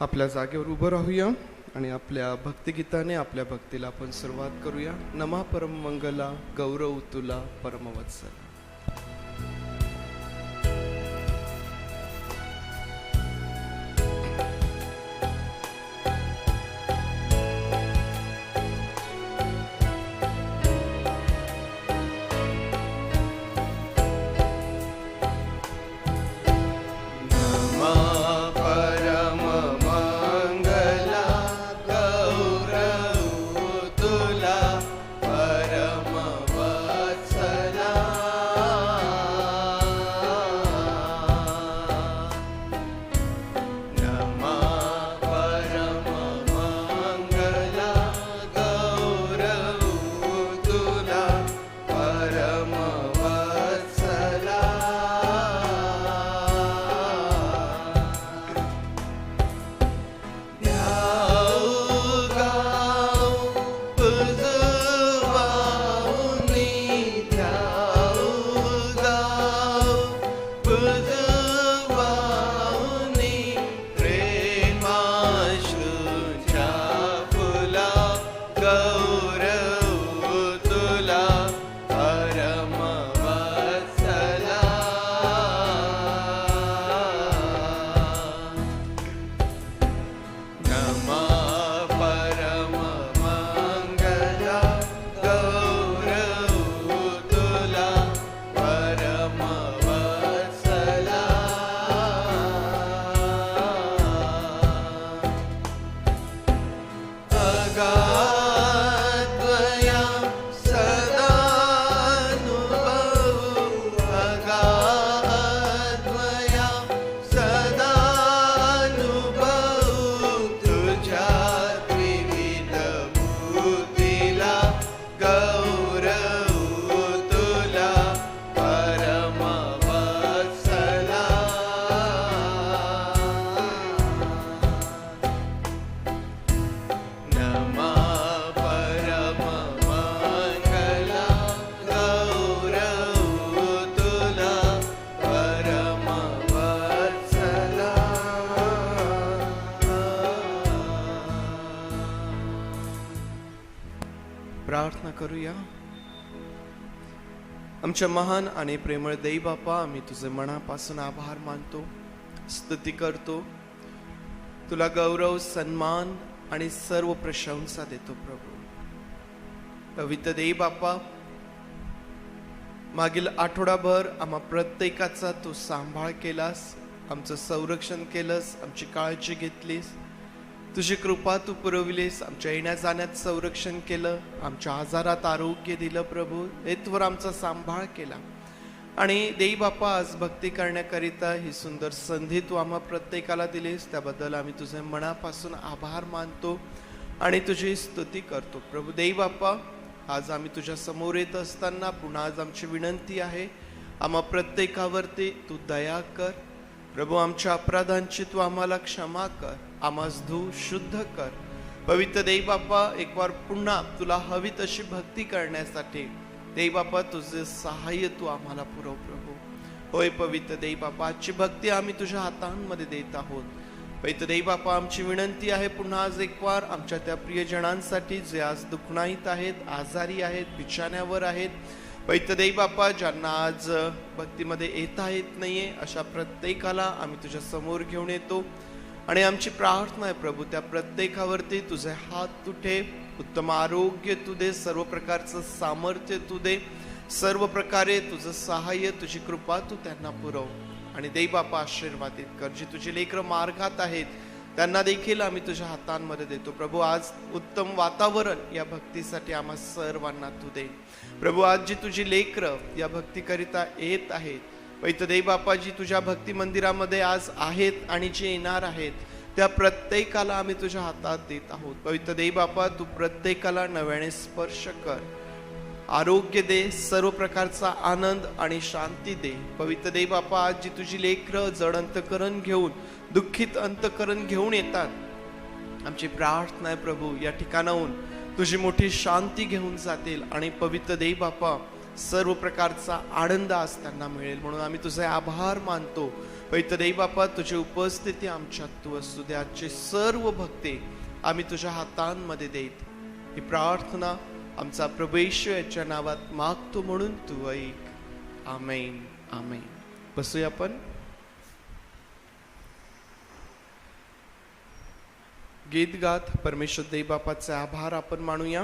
आपल्या जागेवर उभं राहूया आणि आपल्या भक्तिगीताने आपल्या भक्तीला आपण सुरुवात करूया. नमा परम मंगला गौरव तुला परमवत्सला. प्रार्थना करूया. आमच्या महान आणि प्रेमळ देव बापा, आम्ही तुझे मनापासून आभार मानतो, स्तुती करतो, तुला गौरव सन्मान आणि सर्व प्रशंसा देतो. प्रभू पवित्र देव बापा, मागील आठवडाभर आम्हा प्रत्येकाचा तू सांभाळ केलास, आमचं संरक्षण केलंस, आमची काळजी घेतलीस, तुझी कृपा तू पुरविलीस, आमच्या येण्या जाण्यात संरक्षण केलं, आमच्या आजारात आरोग्य दिलं. प्रभू हेतवर आमचा सांभाळ केला. आणि देई बापा, आज भक्ती करण्याकरिता ही सुंदर संधी तू आम्हा प्रत्येकाला दिलीस, त्याबद्दल आम्ही तुझे मनापासून आभार मानतो आणि तुझी स्तुती करतो. प्रभू देई बापा, आज आम्ही तुझ्या समोर येत असताना पुन्हा आज आमची विनंती आहे, आम्हा प्रत्येकावरती तू दया कर. प्रभू आमच्या अपराधांची तू आम्हाला क्षमा कर, आम्हास धू शुद्ध कर. पवित्र देव बापा, एक वार पुन्हा तुला हवी तशी भक्ती करण्यासाठी देव बापा तुझे सहाय्य तू आम्हाला पुरव. प्रभू होय पवित्र देव बापा, आजची भक्ती आम्ही तुझ्या हातांमध्ये देत आहोत. पवित्र देव बापा, आमची विनंती आहे पुन्हा आज एक वार आमच्या त्या प्रियजनांसाठी जे आज दुखणाईत आहेत, आजारी आहेत, बिछाण्यावर आहेत. पवित्र देव बापा, ज्यांना आज भक्तीमध्ये येता येत नाहीये, अशा प्रत्येकाला आम्ही तुझ्या समोर घेऊन येतो आणि आमची प्रार्थना आहे प्रभू, त्या प्रत्येकावरती तुझे हात तू ठेव, उत्तम आरोग्य तू दे, सर्व प्रकारचं सामर्थ्य तू दे, सर्व प्रकारे तुझं सहाय्य, तुझी कृपा तू त्यांना पुरव. आणि देव बापा आशीर्वादित कर. जी तुझी लेकरं मार्गात आहेत त्यांना देखील आम्ही तुझ्या हातांमध्ये देतो. प्रभू आज उत्तम वातावरण या भक्तीसाठी आम्हा सर्वांना तू दे. प्रभू आज जी तुझी लेकरं या भक्तीकरिता येत आहेत, पवित्र देव बापा, जी तुझ्या भक्ती मंदिरामध्ये आज आहेत आणि जे येणार आहेत, त्या प्रत्येकाला आम्ही तुझ्या हातात देत आहोत. पवित्र देव बापा, तू प्रत्येकाला नव्याने स्पर्श कर, आरोग्य दे, सर्व प्रकारचा आनंद आणि शांती दे. पवित्र देव बापा, आज जी तुझी लेकरं जड अंतकरण घेऊन, दुःखित अंतकरण घेऊन येतात, आमची प्रार्थना आहे प्रभू, या ठिकाणाहून तुझी मोठी शांती घेऊन जातील आणि पवित्र देव बापा सर्व प्रकारचा आनंद आज त्यांना मिळेल. म्हणून आम्ही तुझे आभार मानतो. पैतदेव बापा, तुझी उपस्थिती आमच्यात तू असू दे. आजची सर्व भक्ती आम्ही तुझ्या हातांमध्ये देत ही प्रार्थना आमचा प्रभू येशू याच्या नावात मागतो म्हणून तू ऐक. आमेन. आमेन. बसूया आपण. गीत गात परमेश्वर देव बापाचे आभार आपण मानूया.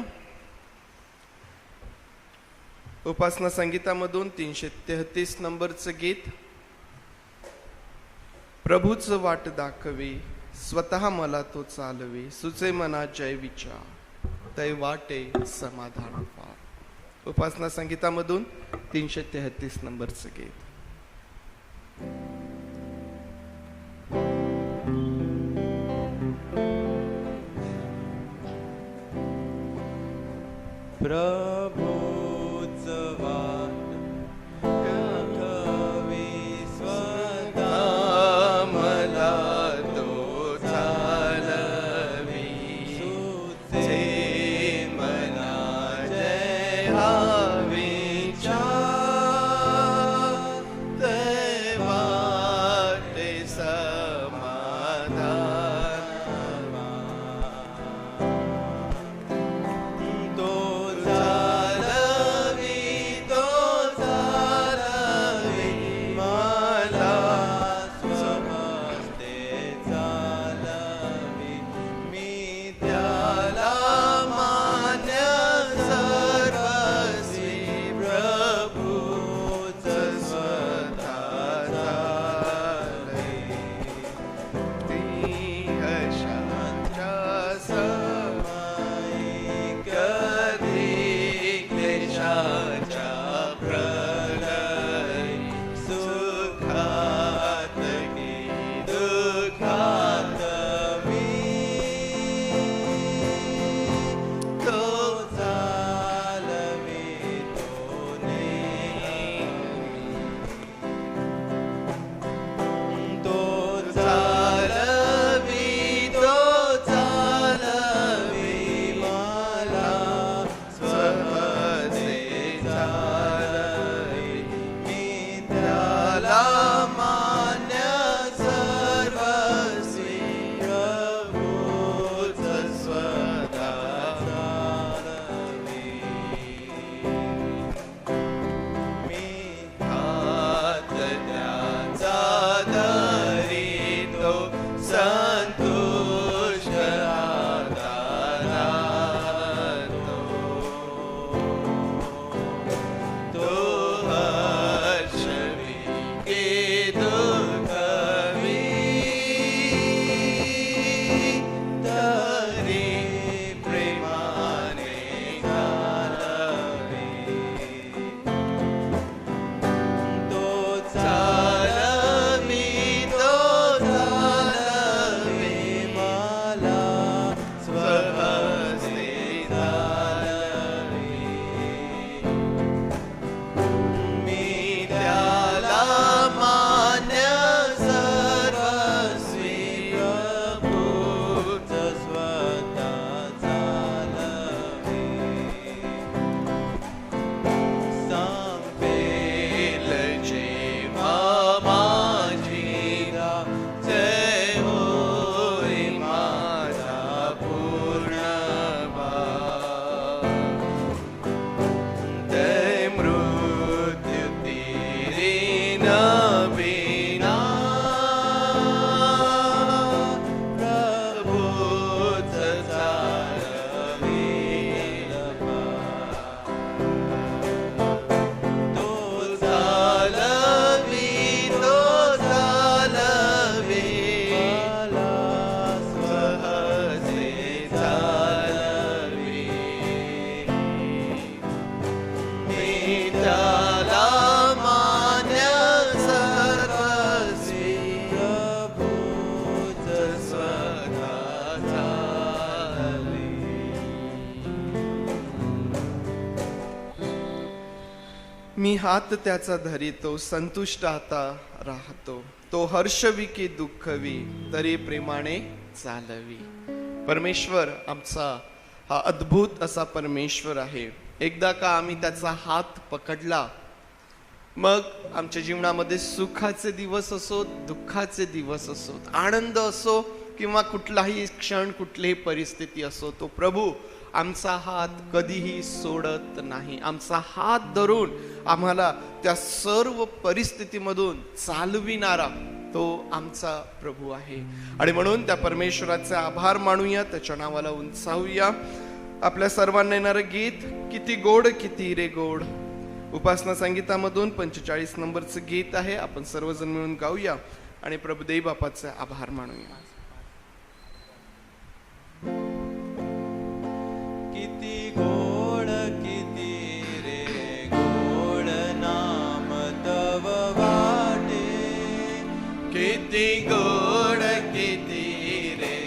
उपासना संगीतामधून 333 नंबरचं गीत. प्रभूच वाट दाखवे, स्वतः मला तो चालवे, सुचे मना जय विचार, तै वाटे समाधान फार. उपासना संगीतामधून 333 नंबरचं गीत. प्रभूच वाट दाखवे, स्वतः मला तो चालवी, सुचे मना जय विचार, तै वाटे समाधान. मी हात त्याचा धरितो, संतुष्ट आता राहतो. तो हर्षविकी दुःखवी, तरी प्रेमाने चालवी. परमेश्वर आमचा हा अद्भुत असा परमेश्वर आहे. एकदा का आम्ही त्याचा हात पकडला मग आमच्या जीवनामध्ये सुखाचे दिवस असोत, दुःखाचे दिवस असोत, आनंद असो किंवा कुठलाही क्षण, कुठलीही परिस्थिती असो, तो प्रभू आमचा हात कधीही सोडत नाही. आमचा हात धरून आम्हाला त्या सर्व परिस्थितीमधून चालविणारा तो आमचा प्रभू आहे. आणि म्हणून त्या परमेश्वराचे आभार मानूया, त्याच्या नावाला उंचावूया. आपल्या सर्वांना येणारं गीत किती गोड किती रे गोड, उपासना संगीतामधून 45 नंबरचं गीत आहे. आपण सर्वजण मिळून गाऊया आणि प्रभुदेव बापाचे आभार मानूया. किती गोड किती रे गोड नाम तव वाटे, किती गोड किती रे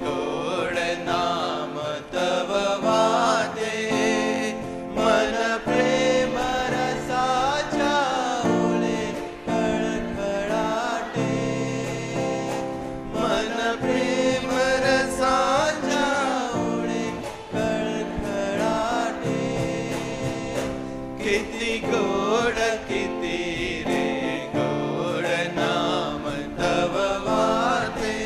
गोड नाम तव वाटे. मन प्रेम रसाच्या ओळे खळखळाटे, मन प्रेम रसाच्या ओळे खळखळाटे. किती गोड किती रे गोड नाम तव वाटे.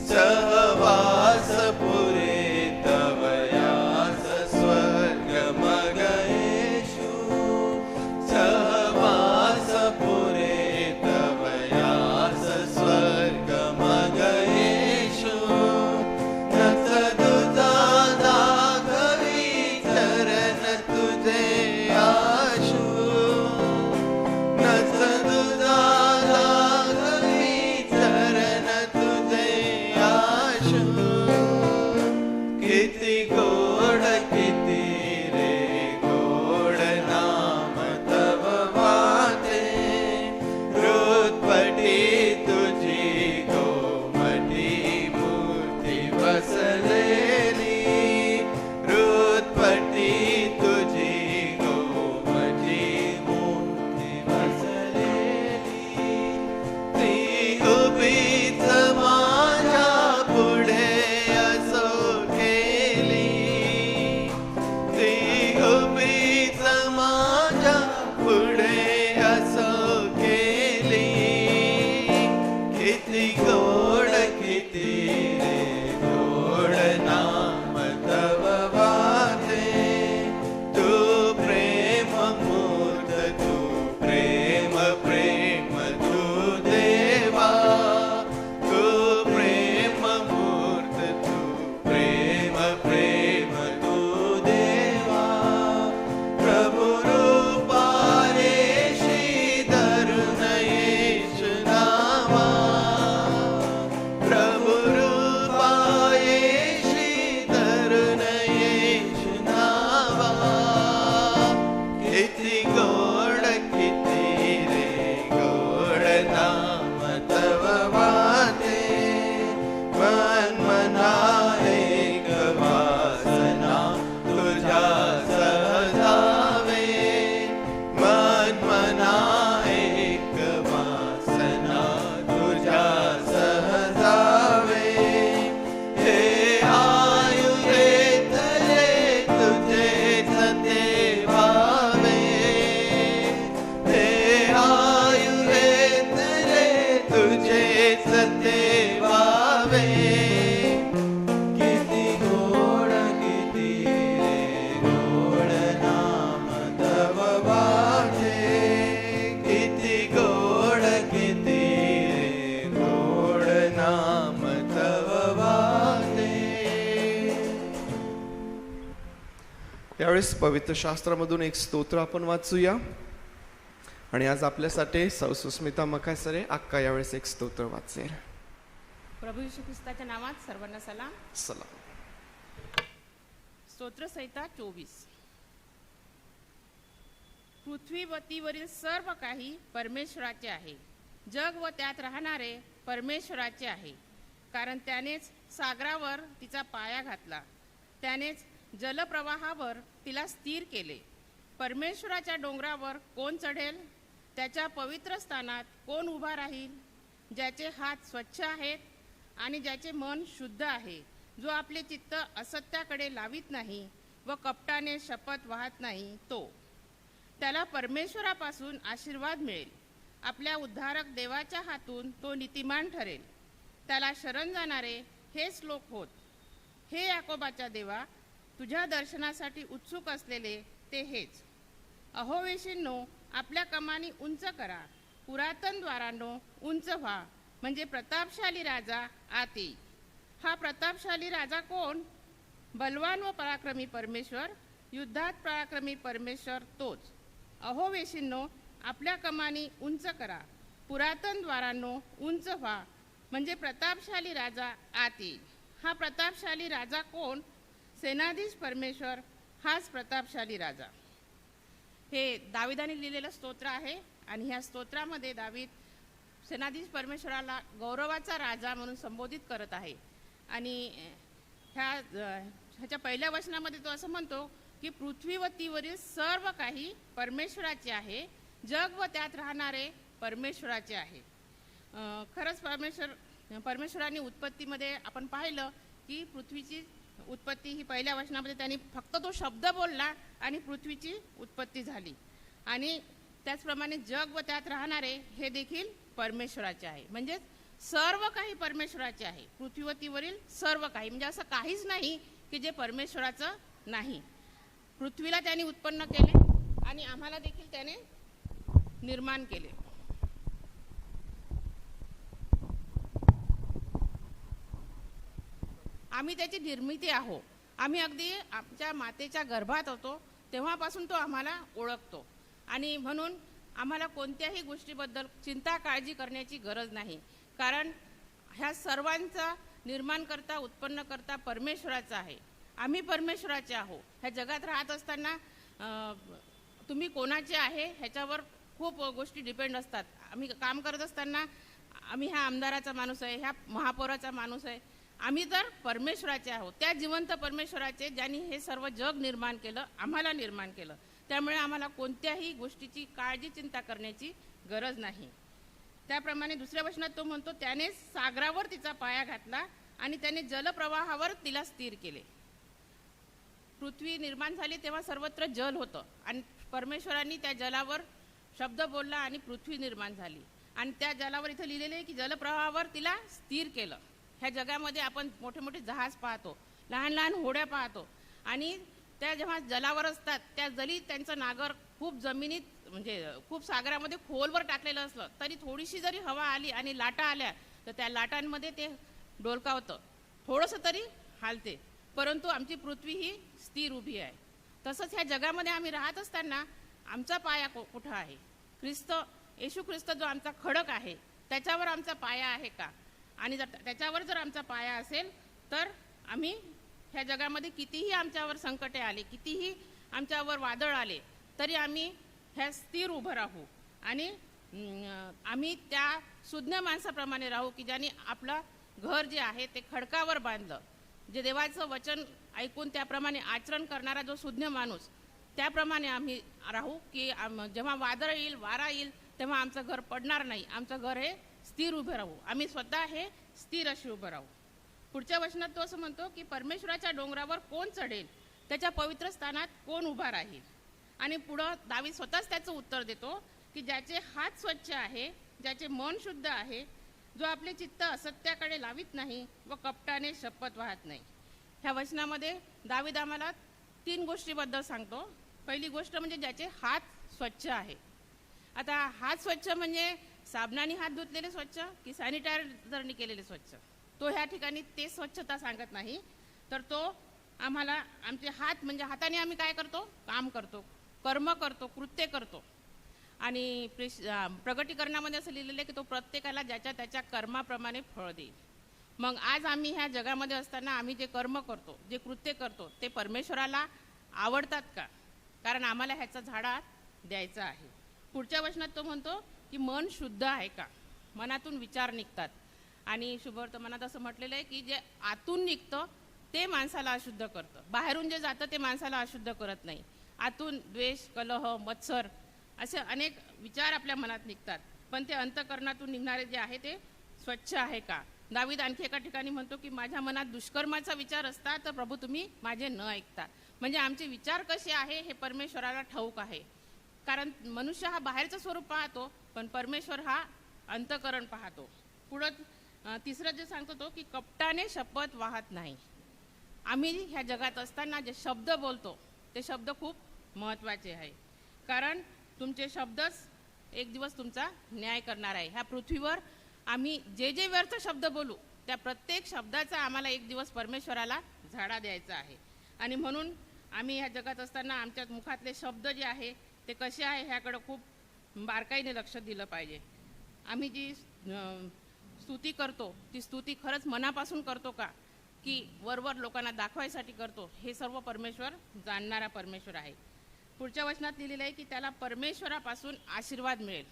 सहवास पुरे तव यास स्वर्ग मग येशू, सहवास पुरे तव यास स्वर्ग मग येशू. नच तुझा दाखवी चरण तुझे आशू, नच तुझा दाखवी चरण तुझे आशू. किती गोड किती रे गोड नाम तव वाटे. हृदपटी तुझी गोमटी मूर्ती बसलेली, हृदपटी तुझी गोमटी मूर्ती बसलेली. ती उभीच माझ्या पुढे असो केली, ती उभीच माझ्या पुढे असो केली. किती गोड किती रे गोड नाम तव वाटे. तू प्रेम मूर्त, तू प्रेम प्रेम तू देवा, तू प्रेम मूर्त, तू प्रेम प्रेम तू देवा. प्रभु रूपा येशी धरून येशू नावा, प्रभु रूपा येशी धरून येशू नावा. किती गोड किती रे गोड नाम तव वाटे. मन मना एक वासना तुझ्या सहजावे, मन मना एक वासना तुझ्या सहजावे. हे आयु घेतले तुझेच ते भावे, हे आयु घेतले तुझेच ते भावे. किती गोड किती रे गोड नाम तव वाटे. किती गोड किती रे गोड नाम तव वाटे. यावेळेस पवित्र शास्त्रामधून एक स्तोत्र आपण वाचूया. आणि आज आपल्यासाठी सौ सुस्मिता मकासरे अक्का यावेळेस एक स्तोत्र वाचेल. प्रभू येशू ख्रिस्ताच्या नावात सर्वांना सलाम. सलाम. स्तोत्रसंहिता 24. पृथ्वीवतीवरील सर्व काही परमेश्वराचे आहे, जग व त्यात राहणारे परमेश्वराचे आहे. कारण त्यानेच सागरावर तिचा पाया घातला, त्यानेच जलप्रवाहावर तिला स्थिर केले. परमेश्वराच्या डोंगरावर कोण चढेल, त्याच्या पवित्र स्थानात कोण उभा राहील. ज्याचे हात स्वच्छ आहेत आणि ज्याचे मन शुद्ध आहे, जो आपले चित्त असत्याकडे लावित नाही व कपटाने शपथ वाहत नाही, तो. त्याला परमेश्वरापासून आशीर्वाद मिळेल. आपल्या उद्धारक देवाच्या हातून तो नीतिमान ठरेल. त्याला शरण जाणारे हेच लोक होत. हे याकोबाच्या देवा, तुझ्या दर्शनासाठी उत्सुक असलेले ते हेच. अहोवेशींनो, आपल्या कमानी उंच करा. पुरातन द्वारांनो उंच व्हा, म्हणजे प्रतापशाली राजा आत येईल. हा प्रतापशाली राजा कोण? बलवान व पराक्रमी परमेश्वर, युद्धात पराक्रमी परमेश्वर तोच. अहोवेशींनो, आपल्या कमानी उंच करा. पुरातन द्वारांनो उंच व्हा, म्हणजे प्रतापशाली राजा आत येईल. हा प्रतापशाली राजा कोण? सेनाधीश परमेश्वर, हाच प्रतापशाली राजा. हे दाविदाने लिहिलेलं स्तोत्र आहे आणि ह्या स्तोत्रामध्ये दावीद सेनाधीश परमेश्वराला गौरवाचा राजा म्हणून संबोधित करत आहे. आणि ह्याच्या पहिल्या वचनामध्ये तो असं म्हणतो की पृथ्वी व तीवरील सर्व काही परमेश्वराचे आहे. जग व त्यात राहणारे परमेश्वराचे आहे. खरंच परमेश्वराने उत्पत्तीमध्ये आपण पाहिलं की पृथ्वीची उत्पत्ती ही पहिल्या वचनामध्ये त्यांनी फक्त तो शब्द बोलला आणि पृथ्वीची उत्पत्ती झाली. आणि त्याचप्रमाणे जग व त्यात राहणारे हे देखील परमेश्वराचे आहे. म्हणजे सर्व काही परमेश्वराचे आहे. पृथ्वीवरील सर्व काही, म्हणजे असं काहीच नाही की जे परमेश्वराचं नाही. पृथ्वीला त्यांनी उत्पन्न केले आणि आम्हाला देखील त्याने निर्माण केले. आम्ही त्याची निर्मिती आहो. आम्ही अगदी आमच्या मातेच्या गर्भात होतो तेव्हापासून तो आम्हाला ओळखतो. आणि म्हणून आम्हाला कोणत्याही गोष्टीबद्दल चिंता काळजी करण्याची गरज नाही, कारण ह्या सर्वांचा निर्माण करता उत्पन्न करता परमेश्वराचा आहे. आम्ही परमेश्वराचे आहो. ह्या जगात राहत असताना तुम्ही कोणाचे आहे ह्याच्यावर खूप गोष्टी डिपेंड असतात. आम्ही काम करत असताना आम्ही ह्या आमदाराचा माणूस आहे, ह्या महापौराचा माणूस आहे. आम्ही तर परमेश्वराचे आहोत, त्या जिवंत परमेश्वराचे, ज्यांनी हे सर्व जग निर्माण केलं, आम्हाला निर्माण केलं. त्यामुळे आम्हाला कोणत्याही गोष्टीची काळजी चिंता करण्याची गरज नाही. त्याप्रमाणे दुसऱ्या वचनात तो म्हणतो, त्याने सागरावर तिचा पाया घातला आणि त्याने जलप्रवाहावर तिला स्थिर केले. पृथ्वी निर्माण झाली तेव्हा सर्वत्र जल होतं आणि परमेश्वरांनी त्या जलावर शब्द बोलला आणि पृथ्वी निर्माण झाली. आणि त्या जलावर इथं लिहिलेले आहे की जलप्रवाहावर तिला स्थिर केलं. ह्या जगामध्ये आपण मोठे मोठे जहाज पाहतो, लहान लहान होड्या पाहतो आणि त्या जेव्हा जलावर असतात त्या जली त्यांचं नागर खूप जमिनीत म्हणजे खूप सागरामध्ये खोलवर टाकलेलं असलं तरी थोडीशी जरी हवा आली आणि लाटा आल्या तर त्या लाटांमध्ये ते डोलकावतं, थोडंसं तरी हालते. परंतु आमची पृथ्वी ही स्थिर उभी आहे. तसंच ह्या जगामध्ये आम्ही राहत असताना आमचा पाया कुठं आहे? येशू ख्रिस्त जो आमचा खडक आहे त्याच्यावर आमचा पाया आहे का? आणि जर त्याच्यावर जर आमचा पाया असेल तर आम्ही ह्या जगामध्ये कितीही आमच्यावर संकटे आले, कितीही आमच्यावर वादळ आले तरी आम्ही ह्या स्थिर उभं राहू आणि आम्ही त्या सुज्ञ माणसाप्रमाणे राहू की ज्यांनी आपलं घर जे आहे ते खडकावर बांधलं. जे देवाचं वचन ऐकून त्याप्रमाणे आचरण करणारा जो सुज्ञ माणूस, त्याप्रमाणे आम्ही राहू की जेव्हा वादळ येईल, वारा येईल तेव्हा आमचं घर पडणार नाही. आमचं घर हे स्थिर उभं राहू. आम्ही स्वतः हे स्थिर अशी उभं राहू. पुढच्या वचनात तो असं म्हणतो की परमेश्वराच्या डोंगरावर कोण चढेल, त्याच्या पवित्र स्थानात कोण उभा राहील. आणि पुढं दावीद स्वतःच त्याचं उत्तर देतो की ज्याचे हात स्वच्छ आहे, ज्याचे मन शुद्ध आहे, जो आपले चित्त असत्याकडे लावित नाही व कपटाने शपथ वाहत नाही. ह्या वचनामध्ये दावीद आम्हाला 3 गोष्टीबद्दल सांगतो. पहिली गोष्ट म्हणजे ज्याचे हात स्वच्छ आहे. आता हात स्वच्छ म्हणजे साबणाने हात धुतलेले स्वच्छ की सॅनिटायझरने केलेले स्वच्छ? तो ह्या ठिकाणी ते स्वच्छता सांगत नाही, तर तो आम्हाला आमचे हात म्हणजे हाताने आम्ही काय करतो? काम करतो, कर्म करतो, कृत्य करतो. आणि प्रगटीकरणामध्ये असं लिहिलेलं आहे की तो प्रत्येकाला ज्याच्या त्याच्या कर्माप्रमाणे फळ देईल. मग आज आम्ही ह्या जगामध्ये असताना आम्ही जे कर्म करतो, जे कृत्य करतो ते परमेश्वराला आवडतात का? कारण आम्हाला ह्याचा झाडात द्यायचा आहे. पुढच्या वचनात तो म्हणतो की मन शुद्ध आहे का? मनातून विचार निघतात. आणि शुभवर्तमानात असं म्हटलेलं आहे की जे आतून निघतं ते माणसाला अशुद्ध करतं, बाहेरून जे जातं ते माणसाला अशुद्ध करत नाही. आतून द्वेष, कलह, मत्सर असे अनेक विचार आपल्या मनात निघतात, पण ते अंतःकरणातून निघणारे जे आहे ते स्वच्छ आहे का? दावीद आणखी एका ठिकाणी म्हणतो की माझ्या मनात दुष्कर्माचा विचार असता तर प्रभू तुम्ही माझे न ऐकता. म्हणजे आमचे विचार कसे आहे हे परमेश्वराला ठाऊक आहे. कारण मनुष्य हा बाहेरचं स्वरूप पाहतो, पण परमेश्वर हा अंतःकरण पाहतो. पुढं तिसरं जे सांगतो तो की कपटाने शपथ वाहत नाही. आम्ही ह्या जगात असताना जे शब्द बोलतो ते शब्द खूप महत्त्वाचे आहे, कारण तुमचे शब्दच एक दिवस तुमचा न्याय करणार आहे. ह्या पृथ्वीवर आम्ही जे जे व्यर्थ शब्द बोलू त्या प्रत्येक शब्दाचा आम्हाला एक दिवस परमेश्वराला झाडा द्यायचा आहे. आणि म्हणून आम्ही ह्या जगात असताना आमच्या मुखातले शब्द जे आहे ते कसे आहे ह्याकडं खूप बारकाईने लक्ष दिलं पाहिजे. आम्ही जी स्तुती करतो ती स्तुती खरंच मनापासून करतो का, की वरवर लोकांना दाखवायसाठी करतो, हे सर्व परमेश्वर जाणणारा परमेश्वर आहे. पुढच्या वचनात लिहिलेलं आहे की त्याला परमेश्वरापासून आशीर्वाद मिळेल.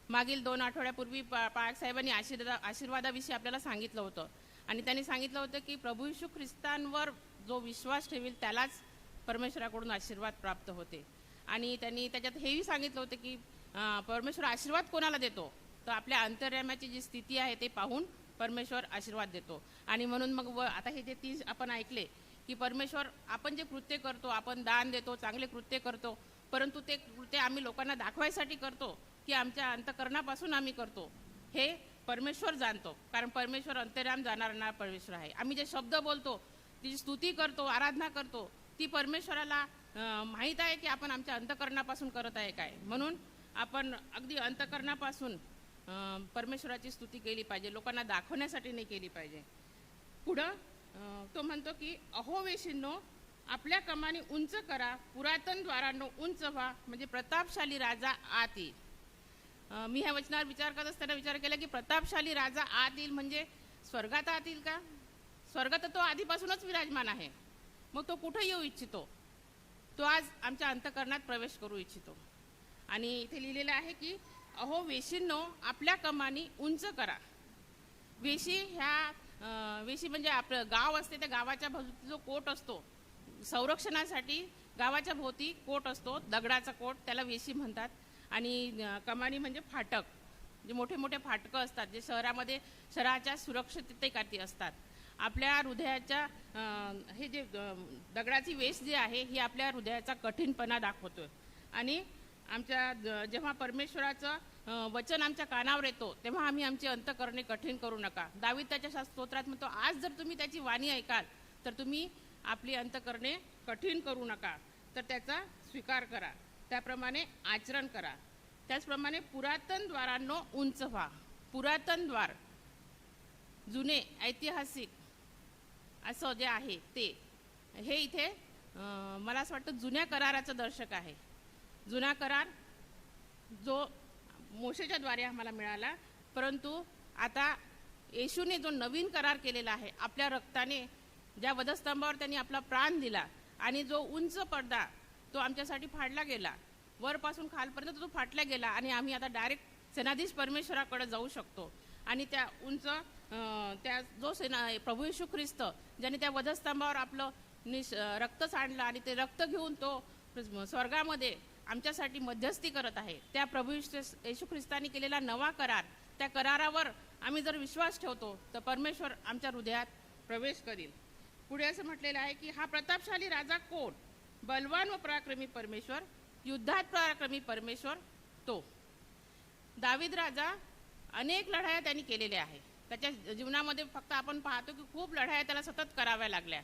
मागील 2 आठवड्यापूर्वी पायक साहेबांनी आशीर्वादाविषयी आपल्याला सांगितलं होतं, आणि त्यांनी सांगितलं होतं की प्रभू येशू ख्रिस्तांवर जो विश्वास ठेवील त्यालाच परमेश्वराकडून आशीर्वाद प्राप्त होते. आणि त्यांनी त्याच्यात हेही सांगितलं होतं की परमेश्वर आशीर्वाद कोणाला देतो, तर आपल्या अंतर्यामाची जी स्थिती आहे ते पाहून परमेश्वर आशीर्वाद देतो. आणि म्हणून मग आता हे जे 3 आपण ऐकले की परमेश्वर आपण जे कृत्य करतो, आपण दान देतो, चांगले कृत्य करतो, परंतु ते कृत्य आम्ही लोकांना दाखवायसाठी करतो की आमच्या अंतःकरणापासून आम्ही करतो, हे परमेश्वर जाणतो. कारण परमेश्वर अंतर्याम जाणारा परमेश्वर आहे. आम्ही जे शब्द बोलतो, ती स्तुती करतो, आराधना करतो, ती परमेश्वराला माहीत आहे की आपण आमच्या अंतःकरणापासून करत आहे काय. म्हणून आपण अगदी अंतःकरणापासून परमेश्वराची स्तुती केली पाहिजे, लोकांना दाखवण्यासाठी नाही केली पाहिजे. पुढं तो म्हणतो की अहोवेशींनो आपल्या कमानी उंच करा, पुरातन द्वारांनो उंच व्हा, म्हणजे प्रतापशाली राजा आत येईल. मी ह्या वचनावर विचार करत असताना विचार केला की प्रतापशाली राजा आत येईल म्हणजे स्वर्गात आत येईल का? स्वर्गात तो आधीपासूनच विराजमान आहे, मग तो कुठे येऊ इच्छितो? तो आज आमच्या अंतःकरणात प्रवेश करू इच्छितो. आणि इथे लिहिलेलं आहे की अहो वेशींनो आपल्या कमानी उंच करा. वेशी वेशी म्हणजे आपलं गाव असते, त्या गावाच्या भोवती जो कोट असतो, संरक्षणासाठी गावाच्या भोवती कोट असतो, दगडाचा कोट, त्याला वेशी म्हणतात. आणि कमानी म्हणजे फाटक, जे मोठे मोठे फाटकं असतात जे शहराच्या सुरक्षिततेसाठी असतात. आपल्या हृदयाच्या हे जे दगडाची वेश जी आहे ही आपल्या हृदयाचा कठीणपणा दाखवतो. आणि आमच्या जेव्हा परमेश्वराचं वचन आमच्या कानावर येतो तेव्हा आम्ही आमची अंतःकरणे कठीण करू नका. दावीद त्याच्या स्तोत्रात म्हणतो, आज जर तुम्ही त्याची वाणी ऐकाल तर तुम्ही आपली अंतःकरणे कठीण करू नका, तर त्याचा स्वीकार करा, त्याप्रमाणे आचरण करा. त्याचप्रमाणे पुरातन द्वारांनो उंच व्हा. पुरातन द्वार, जुने ऐतिहासिक असं जे आहे ते, हे इथे मला असं वाटतं जुन्या कराराचं दर्शक आहे. जुना करार जो मोशेच्या द्वारे आम्हाला मिळाला, परंतु आता येशूने जो नवीन करार केलेला आहे, आपल्या रक्ताने ज्या वधस्तंभावर त्यांनी आपला प्राण दिला आणि जो उंच पडदा तो आमच्यासाठी फाडला गेला, वरपासून खालपर्यंत तो फाटला गेला, आणि आम्ही आता डायरेक्ट सेनाधीश परमेश्वराकडे जाऊ शकतो. आणि त्या उंच त्या जो प्रभू येशू ख्रिस्त ज्याने त्या वधस्तंभावर आपलं रक्त सांडलं आणि ते रक्त घेऊन तो स्वर्गामध्ये आमच्यासाठी मध्यस्थी करत आहे, त्या प्रभू येशू ख्रिस्ताने केलेला नवा करार, त्या करारावर आम्ही जर विश्वास ठेवतो तर परमेश्वर आमच्या हृदयात प्रवेश करील. पुढे असं म्हटलेलं आहे की हा प्रतापशाली राजा कोण? बलवान व पराक्रमी परमेश्वर, युद्धात पराक्रमी परमेश्वर तो. दावीद राजा अनेक लढाया त्यांनी केलेल्या आहे. त्याच्या जीवनामध्ये फक्त आपण पाहतो की खूप लढाया त्याला सतत कराव्या लागल्या,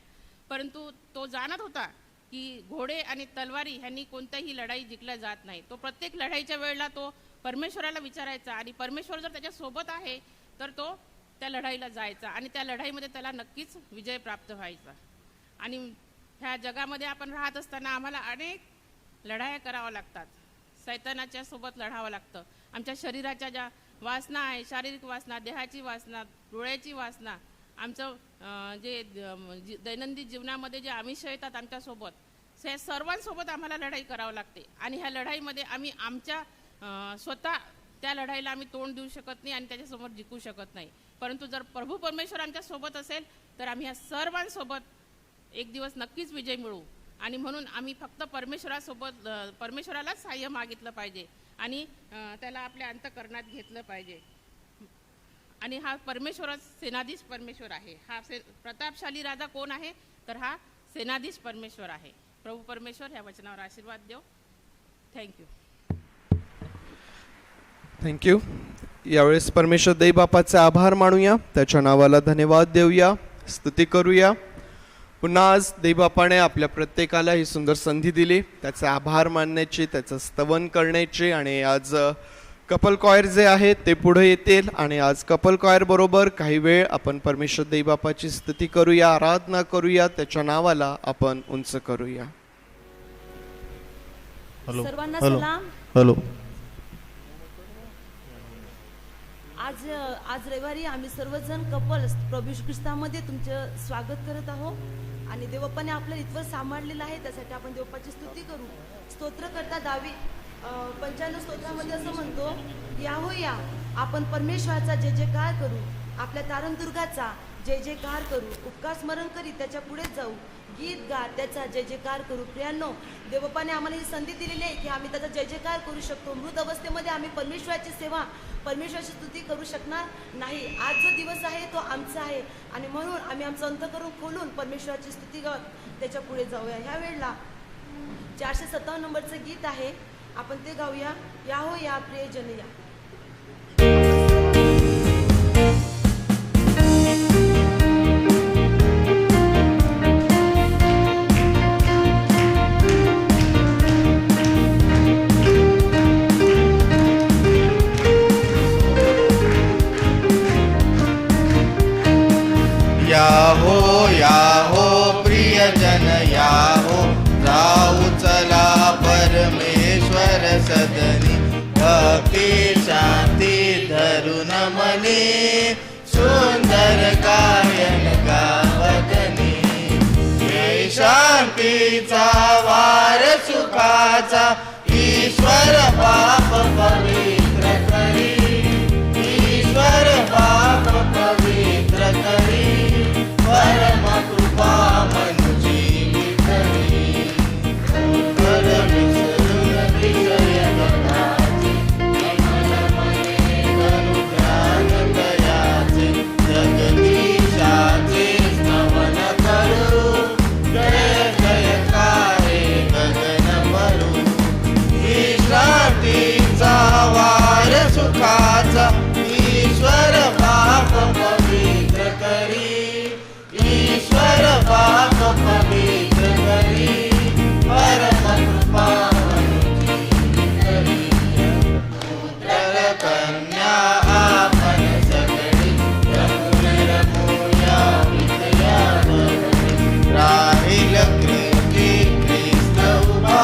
परंतु तो जाणत होता की घोडे आणि तलवारी ह्यांनी कोणत्याही लढाई जिंकल्या जात नाही. तो प्रत्येक लढाईच्या वेळेला तो परमेश्वराला विचारायचा, आणि परमेश्वर जर त्याच्यासोबत आहे तर तो त्या लढाईला जायचा, आणि त्या लढाईमध्ये त्याला नक्कीच विजय प्राप्त व्हायचा. आणि ह्या जगामध्ये आपण राहत असताना आम्हाला अनेक लढाया कराव्या लागतात. सैतानाच्या सोबत लढावं लागतं. आमच्या शरीराच्या ज्या वासना आहे, शारीरिक वासना, देहाची वासना, डोळ्याची वासना, आमचं जे दैनंदिन जीवनामध्ये जे आमिष येतात आमच्यासोबत, हे सर्वांसोबत आम्हाला लढाई करावं लागते. आणि ह्या लढाईमध्ये आम्ही आमच्या स्वतः त्या लढाईला आम्ही तोंड देऊ शकत नाही आणि त्याच्यासमोर जिंकू शकत नाही. परंतु जर प्रभू परमेश्वर आमच्या सोबत असेल तर आम्ही ह्या सर्वांसोबत एक दिवस नक्कीच विजय मिळवू. आणि म्हणून आम्ही फक्त परमेश्वरालाच सहाय्य मागितलं पाहिजे आणि त्याला आपल्या अंतःकरणात घेतलं पाहिजे. आणि हा परमेश्वरच सेनाधीश परमेश्वर आहे. हा प्रतापशाली राजा कोण आहे? तर हा सेनाधीश परमेश्वर आहे. प्रभू परमेश्वर ह्या वचनावर आशीर्वाद देव. थँक्यू. थँक्यू. यावेळेस परमेश्वर देव बापाचे आभार मानूया, त्याच्या नावाला धन्यवाद देऊया, स्तुती करूया. पुन्हा आज देवबापाने आपल्या प्रत्येकाला ही सुंदर संधी दिली, त्याचे आभार मानण्याची, त्याचं स्तवन करण्याची. आणि आज कपल कॉयर जे आहेत ते पुढे येतील आणि आज कपल कॉयर बरोबर काही वेळ आपण परमेश्वर देवबापाची स्तुती करूया, आराधना करूया, त्याच्या नावाला आपण उंच करूया. हॅलो सर्वांना हॅलो सलाम. हॅलो. आज आज रविवारी आम्ही सर्वजण कपल्स प्रभू येशू ख्रिस्तामध्ये तुमचं स्वागत करत आहोत आणि देवप्पाने आपल्याला इतकं सांभाळलेलं आहे, त्यासाठी आपण देवप्पाची स्तुती करू. स्तोत्रकर्ता दावीद 95 स्तोत्रामध्ये असं म्हणतो, या हो या आपण परमेश्वराचा जय जयकार करू, आपल्या तारणदुर्गाचा जय जयकार करू, उपकार स्मरण करी त्याच्या पुढे जाऊ, गीत गा त्याचा जय जयकार करू. प्रियांनो, देवप्पाने आम्हाला ही संधी दिलेली आहे की आम्ही त्याचा जय जयकार करू शकतो. मृत अवस्थेमध्ये आम्ही परमेश्वराची सेवा, परमेश्वराची स्तुती करू शकणार नाही. आज जो दिवस आहे तो आमचा आहे आणि म्हणून आम्ही आमचं अंतःकरण खोलून परमेश्वराची स्तुती गात त्याच्या पुढे जाऊया. ह्या वेळेला 457 नंबरचं गीत आहे, आपण ते गाऊया. या हो या प्रियजन या. या हो प्रियजन या हो, जाऊ चला परमेश्वर सदनी, भक्ती शांती धरून मनी, सुंदर गायन गावदनी. जय शांतीचा वार सुखाचा, ईश्वर बाप पवित्र करी, ईश्वर बाप पवित्र करी, परम कृपा मनुजी करी. कर विसरून विषय गताचे, मने करू ध्यान दयाचे, जगदीशाचे स्तवन करू, जय जयकारे गगन भरू. विश्रांतीचा वार सुखाचा, ईश्वर बाप पवित्र करी, ईश्वर बाप पवित्र करी, परम कृपा मनुजी करी. पुत्र कन्या आपण सगळी, रघुवीर मूया विद्या बळी, राहील कीर्ती ख्रिस्त उभा,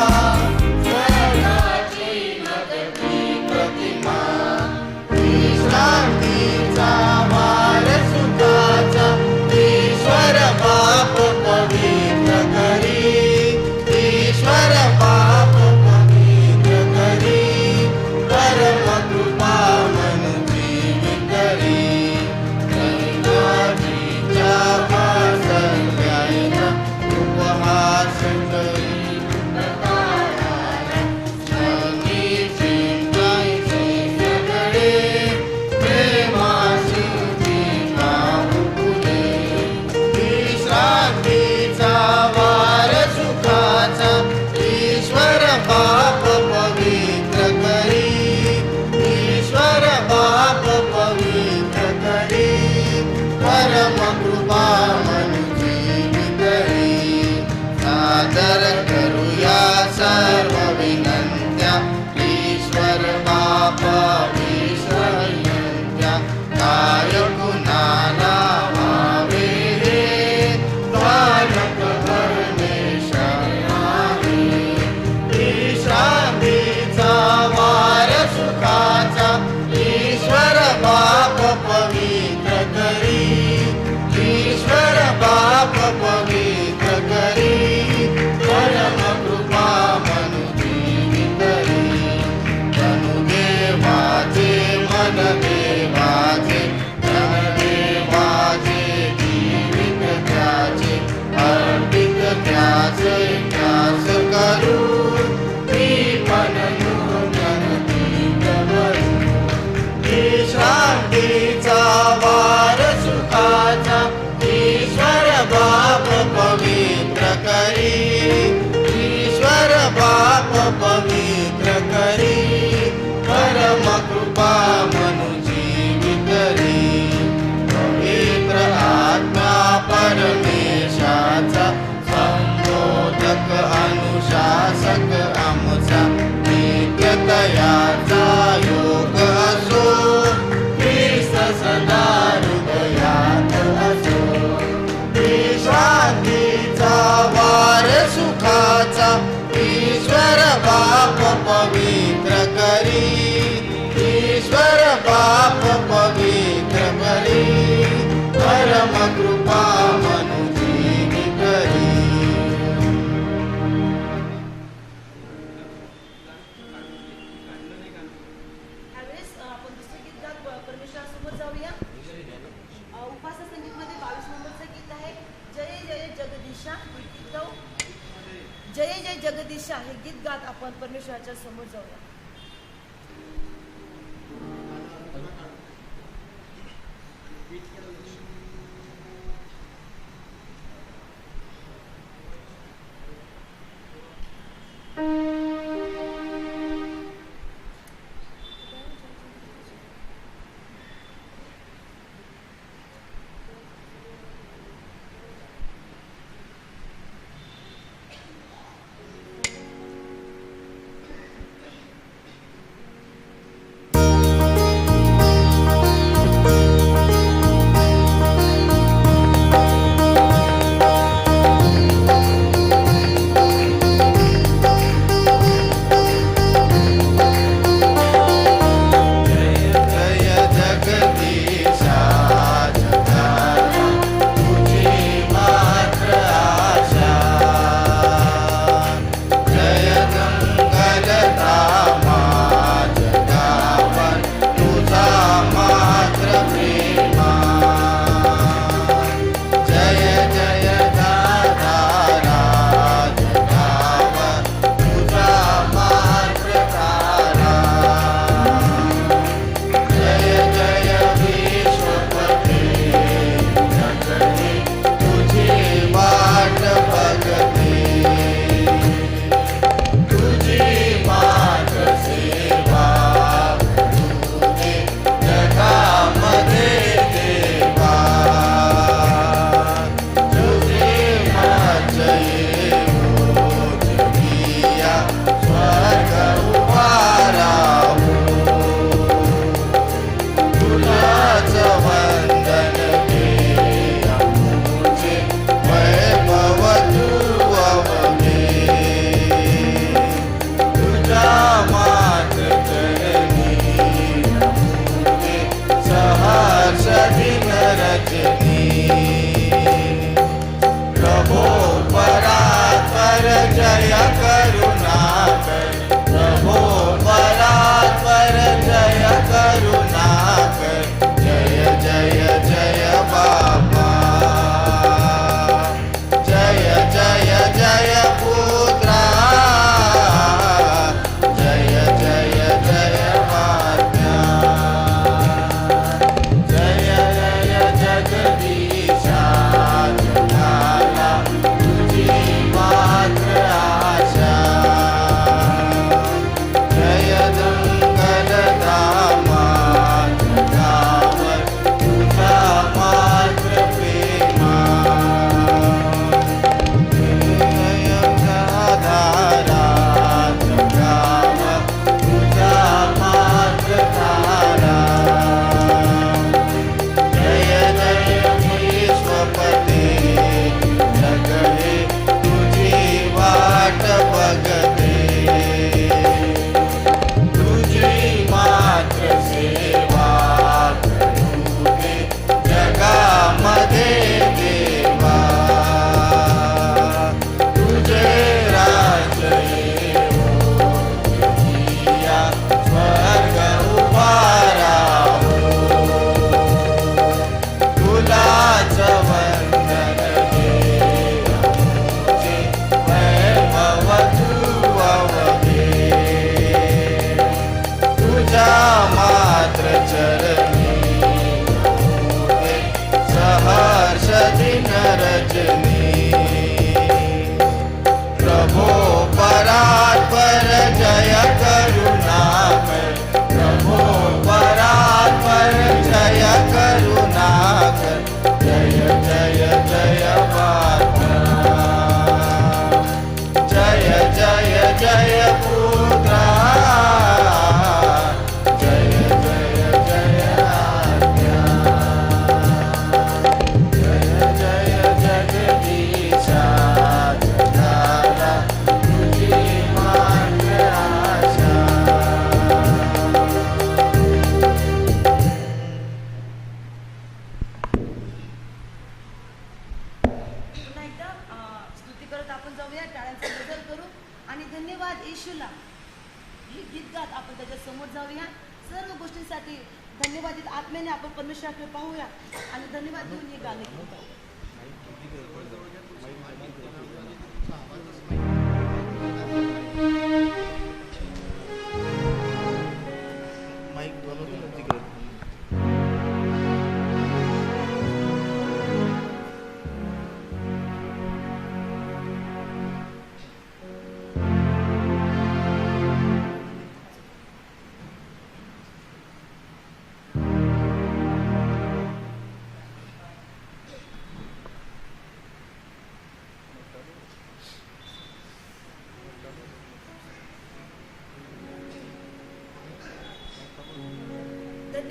स्वर्गाची मगती प्रतिमा. विश्रांतीचा वार सुखाचा, ईश्वर बाप पवित्र करी, ईश्वर बाप पवित्र करी, परम कृपा मनुजी करी. दैवाजीच्या वात्सल्याला उपहास करी, स्वामीची गायचे सगळे, प्रेमाशी जीवा फुले. विश्रांतीचा वार सुखाचा, ईश्वर बाप पवित्र करी, ईश्वर बाप पवित्र करी, परम कृपा मनुजी करी. सादर करूया सर्व विनंत्या, ईश्वर बाप विश्वयंत्या, काय गुणाला व्हावे रे, बालक परमेश्वर आहे. विश्रांतीचा वार सुखाचा, ईश्वर बाप पवित्र करी, ईश्वर बाप पवित्र करी, परम कृपा मनुजी करी. तनु देवाचे मन देवाचे, तन देवाचे जीवित त्याचे, अर्पित त्याचे त्यास करू, मी मन नूतन करू. विश्रांतीचा वार सुखाचा, ईश्वर बाप पवित्र करी, ईश्वर बाप पवित्र जय जय जगदीशा हे गीत गात आपण परमेश्वराच्या समोर जाऊया.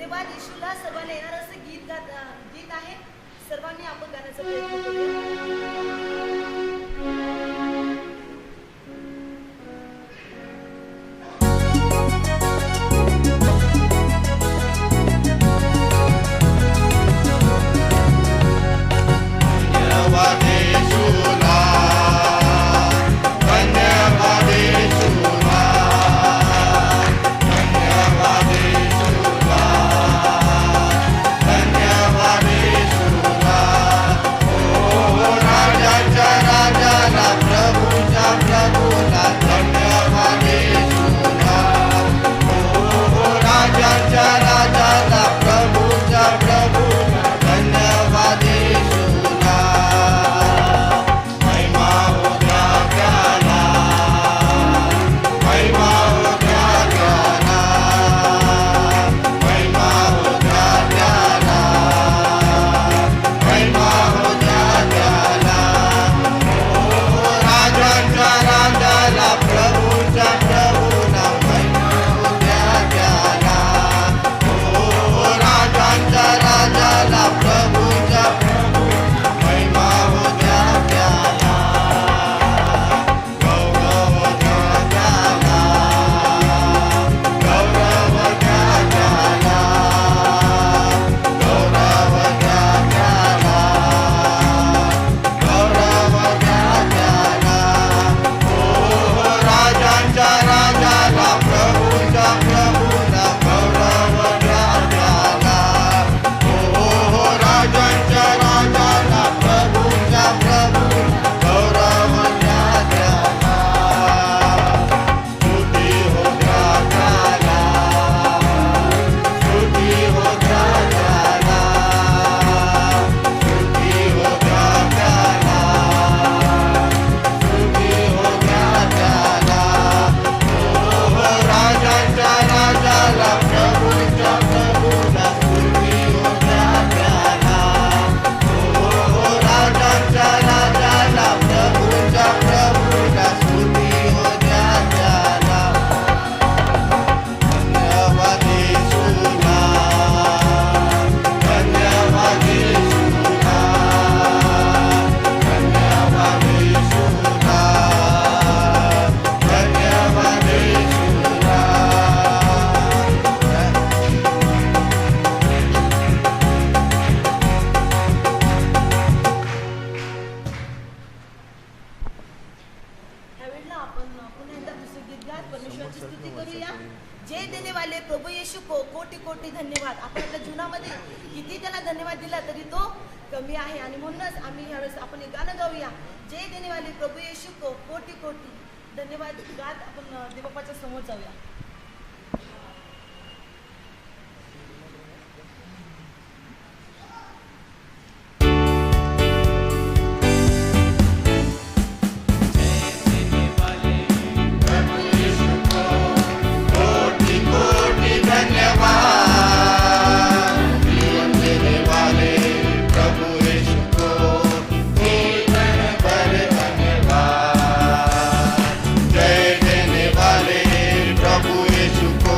धन्यवाद येशूला. सर्वांना येणार असं गीत आहे. सर्वांनी आपण गाण्याचा प्रयत्न करूया. धन्यवाद येशूला, धन्यवाद येशूला, धन्यवाद येशूला, धन्यवाद येशूला. ओ राजाच्या राजाला, प्रभूच्या प्रभूला धन्यवाद येशूला. ओ राजाच्या राजाला, प्रभूच्या प्रभूला धन्यवाद येशूला. महिमा हो द्या त्याला, महिमा हो द्या त्याला, महिमा हो द्या त्याला, महिमा हो द्या त्याला. ओ राजाच्या राजाला, प्रभूच्या प्रभूला महिमा हो द्या त्याला. ओ राजाच्या राजाला, प्रभूच्या प्रभूला महिमा हो द्या त्याला. गौरव द्या त्याला, गौरव द्या त्याला, गौरव द्या त्याला, गौरव द्या त्याला. ओ राजाच्या राजाला, प्रभूच्या प्रभूला गौरव द्या त्याला. ओ राजाच्या राजाला, प्रभूच्या प्रभूला गौरव द्या त्याला. स्तुती हो द्या त्याला, स्तुती हो द्या त्याला, स्तुती हो द्या त्याला, स्तुती हो द्या त्याला. ओ राजाच्या राजाला, प्रभूच्या प्रभूला स्तुती हो द्या त्याला. ओ राजाच्या राजाला, प्रभूच्या प्रभूला स्तुती हो द्या त्याला. धन्यवाद येशूला, धन्यवाद येशूला, धन्यवाद येशूला, धन्यवाद येशूला. त्यावेळेला आपण पुन्हा एकदा दुसरे गीत गात परमेश्वराची स्तुती करूया. जय देणे वाले प्रभू येशू को कोटी कोटी धन्यवाद. आपण आपल्या जीवनामध्ये किती त्याला धन्यवाद दिला तरी तो कमी आहे आणि म्हणूनच आम्ही यावेळेस आपण एक गाणं गाऊया. जय देणे वाले प्रभू येशू को कोटी कोटी धन्यवाद गात आपण देवबापाच्या समोर जाऊया. प्रभु यीशु को कोटि कोटि धन्यवाद. जीवन देने वाले प्रभु यीशु को जीवन भर धन्यवाद. जय देने वाले प्रभु यीशु को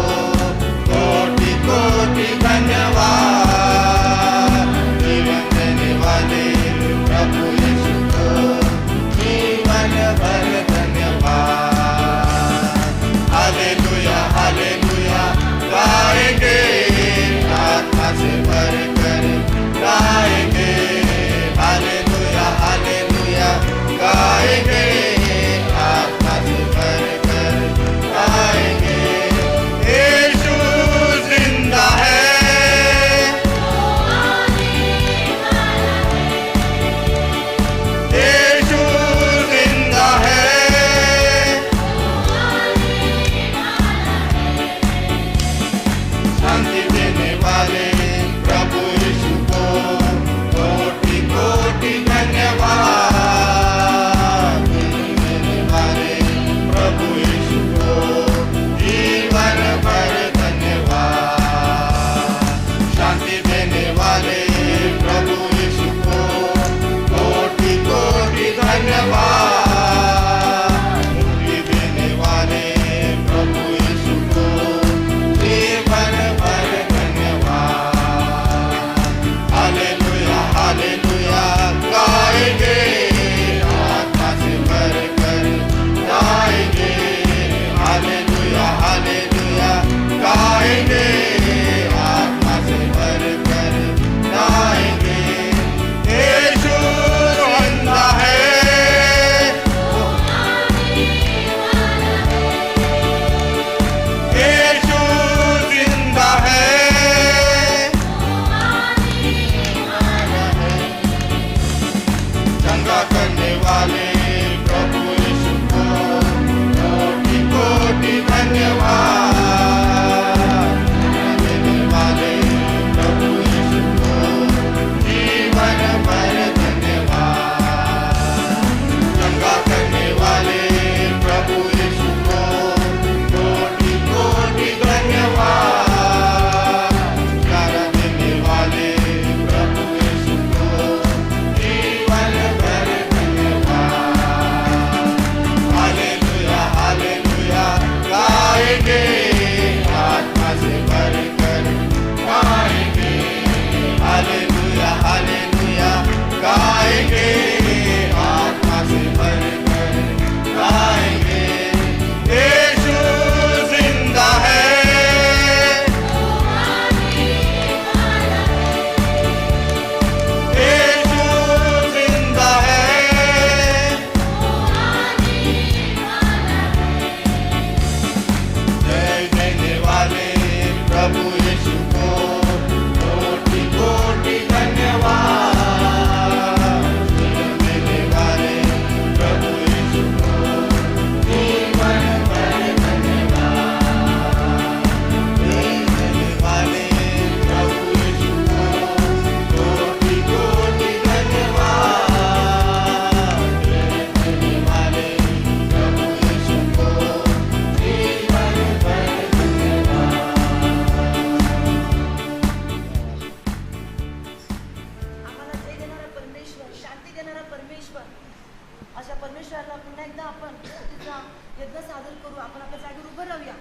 आपण स्तुतीचा यज्ञ सादर करू. आपण आपल्या जागेवर उभं राहूया.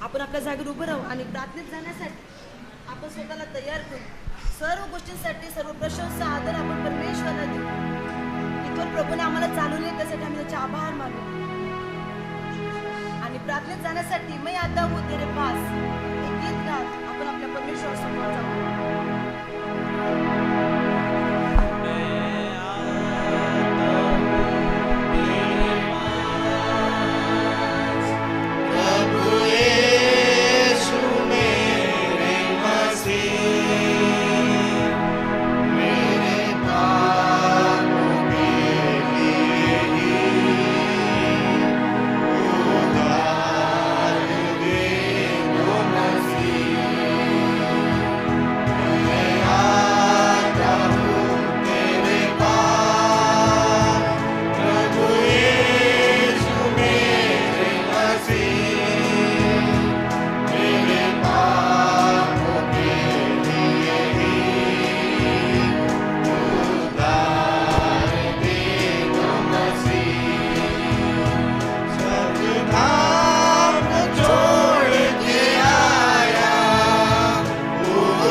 आपण आपल्या जागेवर उभं राहू आणि प्रार्थनेत जाण्यासाठी आपण स्वतःला तयार करू. सर्व गोष्टींसाठी सर्व प्रशंसा आदर आपण परमेश्वराला देऊ. इथवर प्रभूने आम्हाला चालवले त्यासाठी आम्ही त्याचे आभार मानू. आणि प्रार्थनेत जाण्यासाठी मैं आता हूँ तेरे पास हे गीत गात आपण आपल्या परमेश्वरासमोर जाऊ. प्रभु यीशु मेरे मसीह, मेरे पापों के लिए ही उधार दे दो मसीह। मैं आता हूँ तेरे पास, प्रभु यीशु मेरे मसीह, मेरे पापों के लिए ही उधार दे दो मसीह। सब धाम छोड़ के आया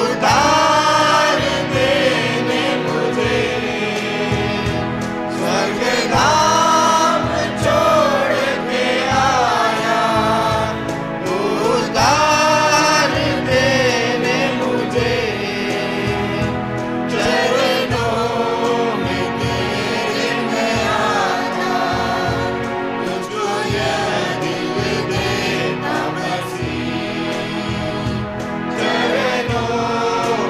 उधार देने मुझे, स्वर्ग धाम छोड़ के आया उधार देने मुझे। चरणों में तेरे मैं आता, तुझको यह दिल देता मसीह। चरणों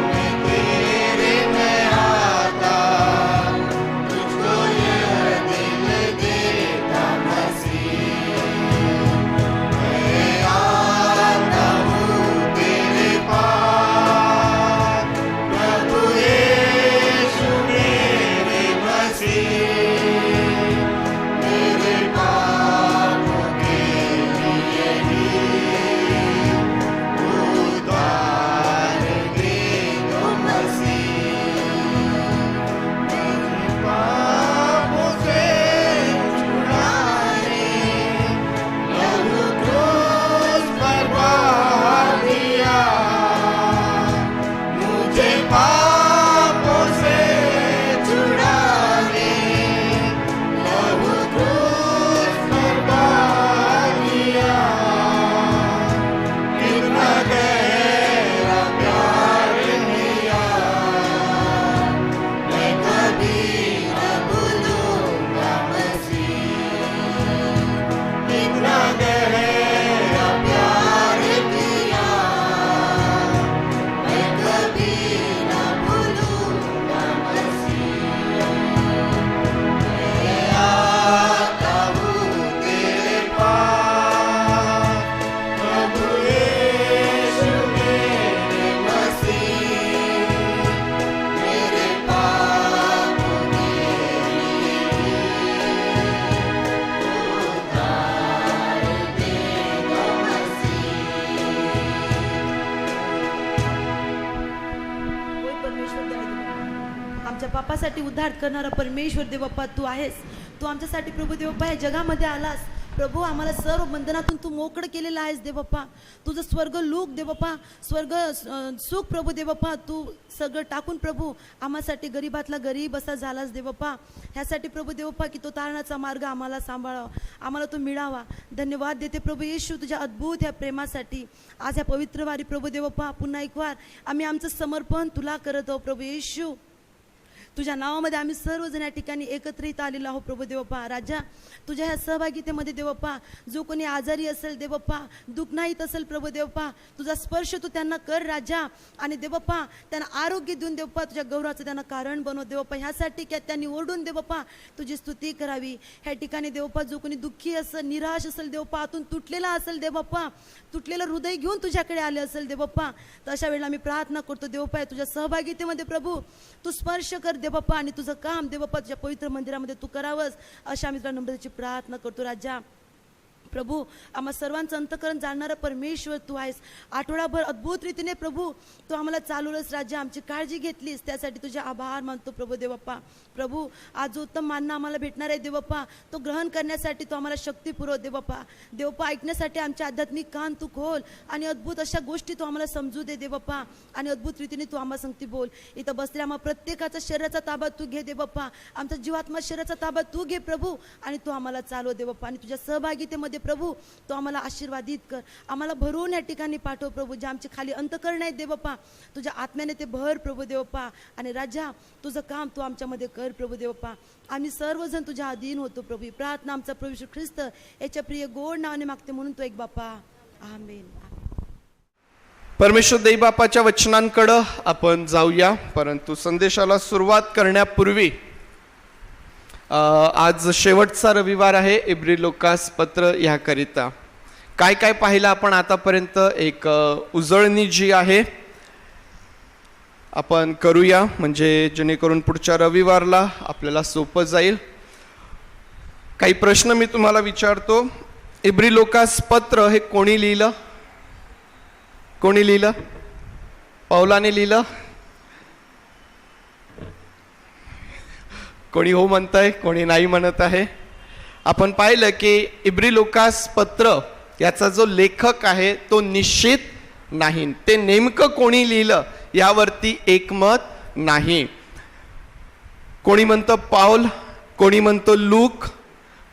में तेरे मैं आता, तुझको यह दिल देता मसीह। मैं आता हूँ तेरे पास, प्रभु यीशु मेरे मसीह, मेरे पापों के लिए ही उधार दे दो मसीह। मेरे पापों से छुड़ाने लहू क्रूस पर बहा दिया, मुझे पापों से छुड़ाने लहू क्रूस पर बहा दिया। कितना गहरा प्यार किया, मैं कभी न भूलूंगा मसीह। कितना गहरा प्यार किया, मैं कभी न भूलूंगा मसीह। मैं आता हूँ तेरे पास, प्रभु यीशु मेरे मसीह, मेरे पापों के लिए उधार दे दो मसीह। होय परमेश्वर देवा, आमच्या पापासाठी उद्धार करणारा परमेश्वर देवप्पा तू आहेस. तू आमच्यासाठी प्रभू देवप्पा या जगामध्ये आलास. प्रभू आम्हाला सर्व बंधनातून तू मोकळं केलेलं आहेस देवप्पा. तुझं स्वर्ग लोक देवप्पा, स्वर्ग सुख प्रभू देवप्पा तू सगळं टाकून प्रभू आम्हासाठी गरीबातला गरीब असा झालास देवप्पा. ह्यासाठी प्रभू देवप्पा की तो तारणाचा मार्ग आम्हाला सांभाळावा, आम्हाला तो मिळावा. धन्यवाद देते प्रभू येशू तुझ्या अद्भुत ह्या प्रेमासाठी. आज ह्या पवित्र वारी प्रभू देवप्पा पुन्हा एक वार आम्ही आमचं समर्पण तुला करत आहोत प्रभू येशू. तुझ्या नावामध्ये आम्ही सर्वजण या ठिकाणी एकत्रित आलेलो आहोत प्रभू देवप्पा. राजा तुझ्या ह्या सहभागितेमध्ये देवप्पा जो कोणी आजारी असेल देवप्पा, दुःख नाहीत असेल प्रभू देवप्पा, तुझा स्पर्श तू त्यांना कर राजा. आणि देवप्पा त्यांना आरोग्य देऊन देवप्पा तुझ्या गौरवाचं त्यांना कारण बनव देवप्पा. ह्यासाठी की त्यांनी ओरडून देवप्पा तुझी स्तुती करावी. ह्या ठिकाणी देवप्पा जो कोणी दुःखी असेल, निराश असेल देवप्पा, आतून तुटलेला असेल देवप्पा, तुटलेलं हृदय घेऊन तुझ्याकडे आले असेल देवप्पा, तर अशा वेळेला आम्ही प्रार्थना करतो देवप्पा तुझ्या सहभागितेमध्ये प्रभू तू स्पर्श कर देवप्पा आणि तुझं काम देवप्पा तुझ्या पवित्र मंदिरामध्ये तू करावंस अशा आम्ही तुला नम्रतेची प्रार्थना करतो राजा. प्रभू आम्हा सर्वांचं अंतकरण जाणणारा परमेश्वर तू आहेस. आठवडाभर अद्भुत रीतीने प्रभू तू आम्हाला चालवलंस राजा, आमची काळजी घेतलीस, त्यासाठी तुझे आभार मानतो प्रभू देवप्पा. प्रभू आज जो उत्तम मानणं आम्हाला भेटणार आहे देवप्पा, तो ग्रहण करण्यासाठी तू आम्हाला शक्ती पुरव देवप्पा. देवप्पा ऐकण्यासाठी आमच्या आध्यात्मिक कान तू खोल आणि अद्भुत अशा गोष्टी तू आम्हाला समजू दे देवप्पा, आणि अद्भुत रीतीने तू आम्हाला सांगती बोल. इथं बसल्या आम्हा प्रत्येकाचा शरीराचा ताबा तू घे देवप्पा, आमचा जीवात्मा शरीराचा ताबा तू घे प्रभू, आणि तू आम्हाला चालव देवप्पा. आणि तुझ्या सहभागितेमध्ये प्रभू तू आम्हाला आशीर्वादित कर, आम्हाला भरून या ठिकाणी पाठव प्रभू. जे आमचे खाली अंतकरण आहेत देवप्पा, तुझ्या आत्म्याने ते भर प्रभू देवप्पा. आणि राजा तुझं काम तू आमच्यामध्ये कर प्रभू देवप्पा. आम्ही सर्वजण तुझ्या अधीन होतो प्रभू. प्रार्थना आमचा प्रभू येशू ख्रिस्त याच्या प्रिय गोड नावाने मागते म्हणून तो एक बापा, आमेन. परमेश्वर देव बापाच्या वचनांकडं आपण जाऊया, परंतु संदेशाला सुरुवात करण्यापूर्वी आज शेवटचा रविवार आहे इब्री लोकास पत्र ह्याकरिता. काय काय पाहिलं आपण आतापर्यंत, एक उजळणी जी आहे आपण करूया, म्हणजे जेणेकरून पुढच्या रविवारला आपल्याला सोपं जाईल. काही प्रश्न मी तुम्हाला विचारतो. इब्री लोकास पत्र हे कोणी लिहिलं? कोणी लिहिलं? पौलाने लिहिलं? कोणी हो म्हणताय, कोणी नाही म्हणत आहे. आपण पाहिलं की इब्री लोकास पत्र याचा जो लेखक आहे तो निश्चित नाही. ते नेमकं कोणी लिहिलं यावरती एकमत नाही. कोणी म्हणतं पाऊल, कोणी म्हणतो लूक,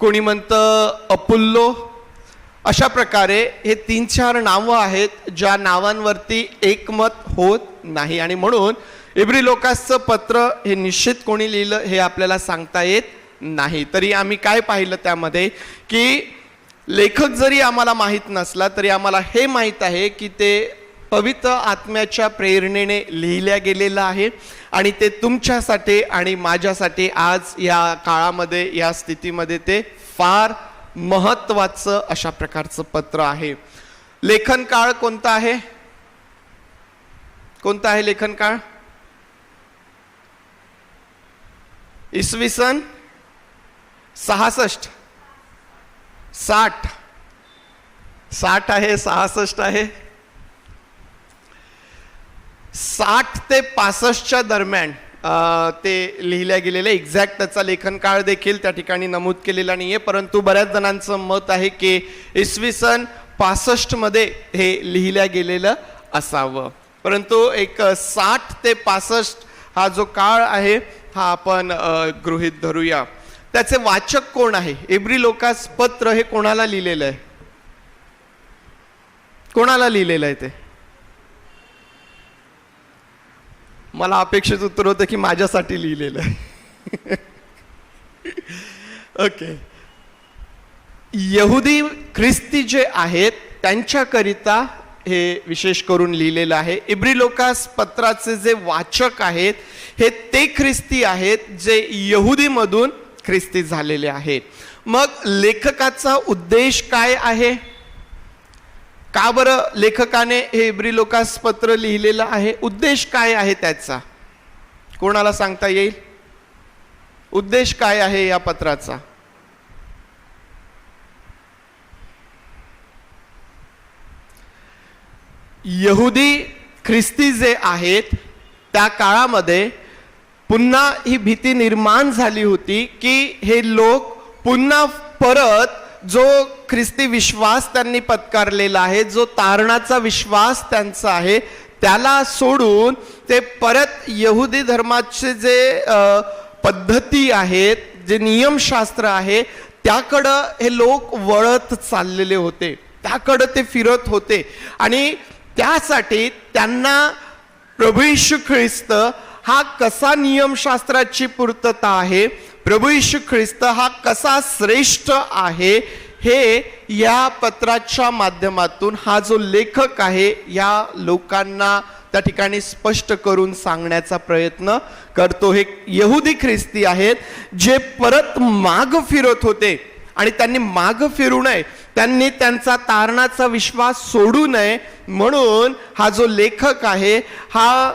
कोणी म्हणतं अपुल्लो. अशा प्रकारे हे 3-4 नावं आहेत ज्या नावांवरती एकमत होत नाही, आणि म्हणून इब्री लोकासचं पत्र हे निश्चित कोणी लिहिलं हे आपल्याला सांगता येत नाही. तरी आम्ही काय पाहिलं त्यामध्ये की लेखक जरी आम्हाला माहीत नसला तरी आम्हाला हे माहीत आहे की ते पवित्र आत्म्याच्या प्रेरणेने लिहिल्या गेलेलं आहे, आणि ते तुमच्यासाठी आणि माझ्यासाठी आज या काळामध्ये, या स्थितीमध्ये ते फार महत्वाचं अशा प्रकारचं पत्र आहे. लेखन काळ कोणता आहे? कोणता आहे लेखन काळ? इसवी सन 66, 60 आहे, 66 आहे. 60 ते 65च्या दरम्यान ते लिहिल्या गेलेले. एक्झॅक्ट त्याचा लेखन काळ देखील त्या ठिकाणी नमूद केलेला नाहीये, परंतु बऱ्याच जणांचं मत आहे की इसवी सन 65 मध्ये हे लिहिल्या गेलेलं असावं. परंतु एक 60 ते 65 हा जो काळ आहे हा आपण गृहीत धरूया. त्याचे वाचक कोण आहे? इब्री लोकास पत्र हे कोणाला लिहिलेलं आहे? कोणाला लिहिलेलं आहे ते? मला अपेक्षित उत्तर होतं की माझ्यासाठी लिहिलेलं आहे. ओके. यहुदी ख्रिस्ती जे आहेत त्यांच्याकरिता हे विशेष करून लिहिलेलं आहे. इब्री लोकास पत्राचे जे वाचक आहेत हे ते ख्रिस्ती आहेत जे यहुदीमधून ख्रिस्ती झालेले आहेत. मग लेखकाचा उद्देश काय आहे? का बरं लेखकाने हे इब्री लोकास पत्र लिहिलेलं आहे? उद्देश काय आहे त्याचा? कोणाला सांगता येईल? उद्देश काय आहे या पत्राचा? यहुदी ख्रिस्ती जे आहेत त्या काळामध्ये पुन्हा ही भीती निर्माण झाली होती की हे लोक पुन्हा परत जो ख्रिस्ती विश्वास त्यांनी पत्करलेला आहे, जो तारणाचा विश्वास त्यांचा आहे, त्याला सोडून ते परत यहुदी धर्माचे जे पद्धती आहेत, जे नियमशास्त्र आहे त्याकडं हे लोक वळत चाललेले होते, त्याकडं ते फिरत होते. आणि त्यासाठी त्यांना प्रभू येशू ख्रिस्त हा कसा नियमशास्त्राची पूर्तता आहे, प्रभू येशू ख्रिस्त हा कसा श्रेष्ठ आहे, हे या पत्राच्या माध्यमातून हा जो लेखक आहे या लोकांना त्या ठिकाणी स्पष्ट करून सांगण्याचा प्रयत्न करतो. हे यहुदी ख्रिस्ती आहेत जे परत माग फिरत होते आणि त्यांनी माग फिरू नये, त्यांनी त्यांचा तारणाचा विश्वास सोडू नये, म्हणून हा जो लेखक आहे हा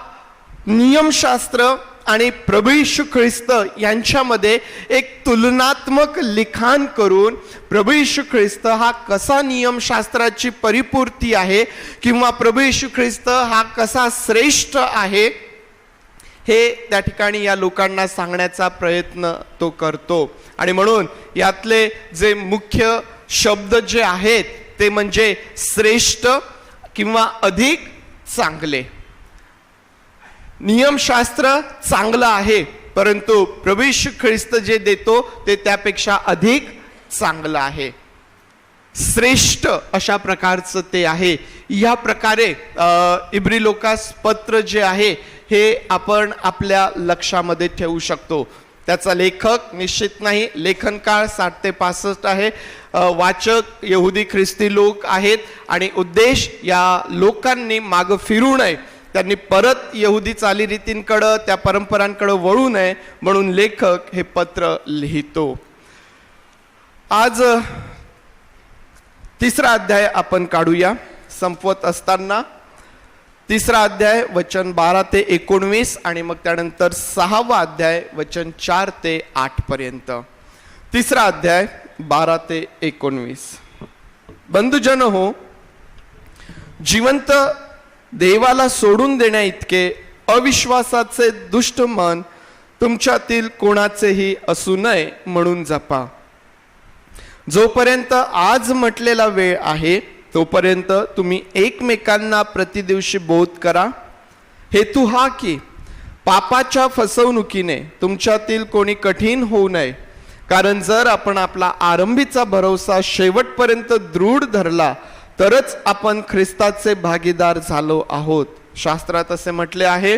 नियमशास्त्र आणि प्रभू येशू ख्रिस्त यांच्यामध्ये एक तुलनात्मक लिखाण करून प्रभू येशू ख्रिस्त हा कसा नियमशास्त्राची परिपूर्ती आहे किंवा प्रभू येशू ख्रिस्त हा कसा श्रेष्ठ आहे हे त्या ठिकाणी या लोकांना सांगण्याचा प्रयत्न तो करतो. आणि म्हणून यातले जे मुख्य शब्द जे आहेत ते म्हणजे श्रेष्ठ किंवा अधिक चांगले. नियमशास्त्र चांगलं आहे, परंतु प्रभू येशू ख्रिस्त जे देतो ते त्यापेक्षा अधिक चांगलं आहे, श्रेष्ठ अशा प्रकारचं ते आहे. या प्रकारे इब्री लोकास पत्र जे आहे हे आपण आपल्या लक्षामध्ये ठेवू शकतो. त्याचा लेखक निश्चित नाही, लेखन काळ 60 ते 65 आहे. वाचक यहुदी ख्रिस्ती लोक आहेत आणि उद्देश या लोकांनी मागं फिरू नये, त्यांनी परत यहुदी चालीरीतींकडं त्या परंपरांकडं वळू नये म्हणून लेखक हे पत्र लिहितो. आज 3रा अध्याय आपण काढूया. संपवत असताना 3रा अध्याय वचन 12 ते 19 आणि मग त्यानंतर 6वा अध्याय वचन 4 ते 8 पर्यंत. 3रा अध्याय 12 ते 19. बंधुजन हो, जिवंत देवाला सोडून देण्या इतके अविश्वासाचे दुष्ट मन तुमच्यातील कोणाचेही असू नये म्हणून जपा. जोपर्यंत आज म्हटलेला वेळ आहे तोपर्यंत तुम्ही एकमेकांना प्रतिदिवशी बोध करा. हेतू हा की पापाच्या फसवणुकीने तुमच्यातील कोणी कठीण होऊ नये, कारण जर आपण आपला आरंभीचा भरोसा शेवटपर्यंत दृढ धरला तरच आपण ख्रिस्ताचे भागीदार झालो आहोत. शास्त्रात असे म्हटले आहे,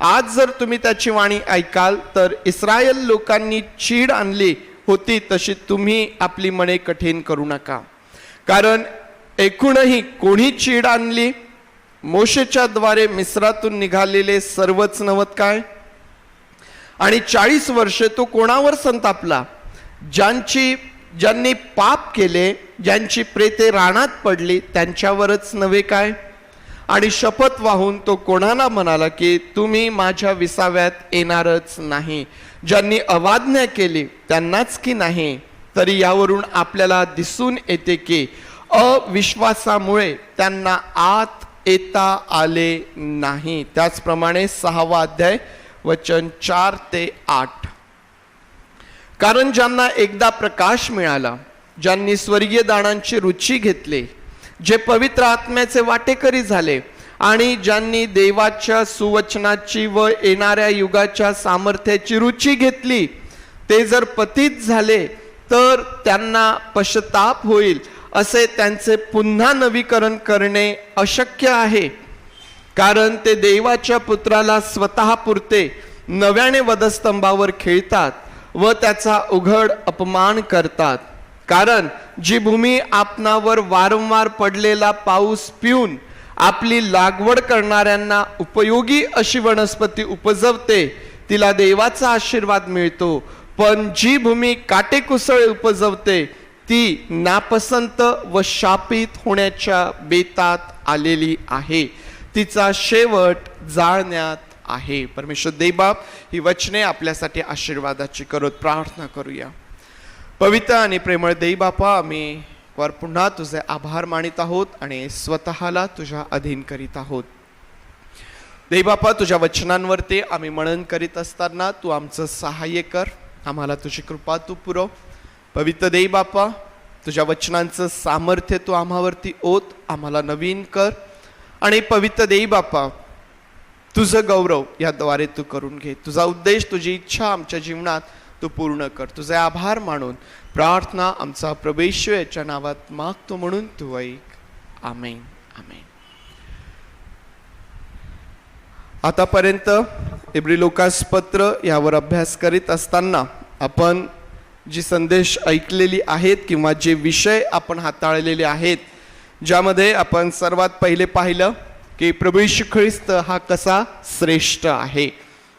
आज जर तुम्ही त्याची वाणी ऐकाल तर इस्रायल लोकांनी चीड आणली होती तशी तुम्ही आपली मने कठीण करू नका. कारण एकूणही कोणी चीड आणली? मोशेच्या द्वारे मिस्रातून निघालेले सर्वच नवत काय? आणि 40 वर्षे तो कोणावर संतापला? ज्यांनी पाप केले, ज्यांची प्रेते रानात पडली त्यांच्यावरच नव्हे काय? आणि शपथ वाहून तो कोणाला म्हणाला की तुम्ही माझ्या विसाव्यात येणारच नाही? ज्यांनी अवाज्ञा केली त्यांनाच की नाही? तरी यावरून आपल्याला दिसून येते की अविश्वासामुळे त्यांना आत येता आले नाही. त्याचप्रमाणे 6वा अध्याय वचन 4 ते 8. कारण ज्यांना एकदा प्रकाश मिळाला, ज्यांनी स्वर्गीय दानांची रुची घेतली, जे पवित्र आत्म्याचे वाटेकरी झाले आणि ज्यांनी देवाच्या सुवचनाची व येणाऱ्या युगाच्या सामर्थ्याची रुची घेतली, ते जर पतित झाले तर त्यांना पश्चाताप होईल असे त्यांचे पुन्हा नवीकरण करणे अशक्य आहे. कारण ते देवाच्या पुत्राला स्वतः पुरते नव्याने वधस्तंभावर खेळतात व त्याचा उघड अपमान करतात. कारण जी भूमी आपणावर वारंवार पडलेला पाऊस पिऊन आपली लागवड करणाऱ्यांना उपयोगी अशी वनस्पती उपजवते तिला देवाचा आशीर्वाद मिळतो, पण जी भूमी काटेकुसळे उपजवते ती नापसंत व शापित होण्याच्या बेतात आलेली आहे, तिचा शेवट जाळण्यात आहे. परमेश्वर देवबाप ही वचने आपल्यासाठी आशीर्वादाची करत प्रार्थना करूया. पवित्र आणि प्रेमळ देवबापा, आम्ही वर पुन्हा तुझे आभार मानित आहोत आणि स्वतःला तुझ्या अधीन करीत आहोत. देवबापा, तुझ्या वचनांवरती आम्ही मनन करीत असताना तू आमचं सहाय्य कर, आम्हाला तुझी कृपा तू पुरव. पवित्र देवबापा, तुझ्या वचनांचं सामर्थ्य तू आम्हावरती ओत, आम्हाला नवीन कर. आणि पवित्र देवबापा, तुझं गौरव याद्वारे तू करून घे. तुझा उद्देश, तुझी इच्छा आमच्या जीवनात तू पूर्ण कर. तुझे आभार मानून प्रार्थना आमचा प्रभू येशू याच्या नावात मागतो म्हणून तू ऐक. आमेन. आमेन. आतापर्यंत इब्री लोकास पत्र यावर अभ्यास करीत असताना आपण जी संदेश ऐकलेली आहेत किंवा जे विषय आपण हाताळलेले आहेत, ज्यामध्ये आपण सर्वात पहिले पाहिलं की प्रभू येशू ख्रिस्त हा कसा श्रेष्ठ आहे.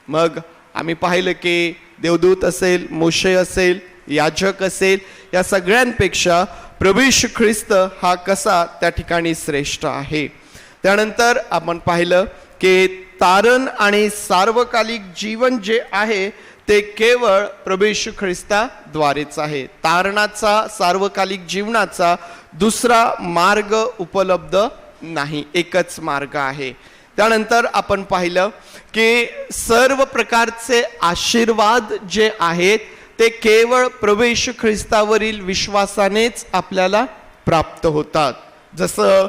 मग आम्ही पाहिलं की देवदूत असेल, मोशे असेल, याजक असेल, या सगळ्यांपेक्षा प्रभू येशू ख्रिस्त हा कसा त्या ठिकाणी श्रेष्ठ आहे. त्यानंतर आपण पाहिलं की तारण आणि सार्वकालिक जीवन जे आहे ते केवळ प्रभू येशू ख्रिस्ताद्वारेच आहे. तारणाचा सार्वकालिक जीवनाचा दुसरा मार्ग उपलब्ध नाही, एकच मार्ग आहे. त्यानंतर आपण पाहिलं की सर्व प्रकारचे आशीर्वाद जे आहेत ते केवळ प्रभू येशू ख्रिस्तावरील विश्वासानेच आपल्याला प्राप्त होतात. जसं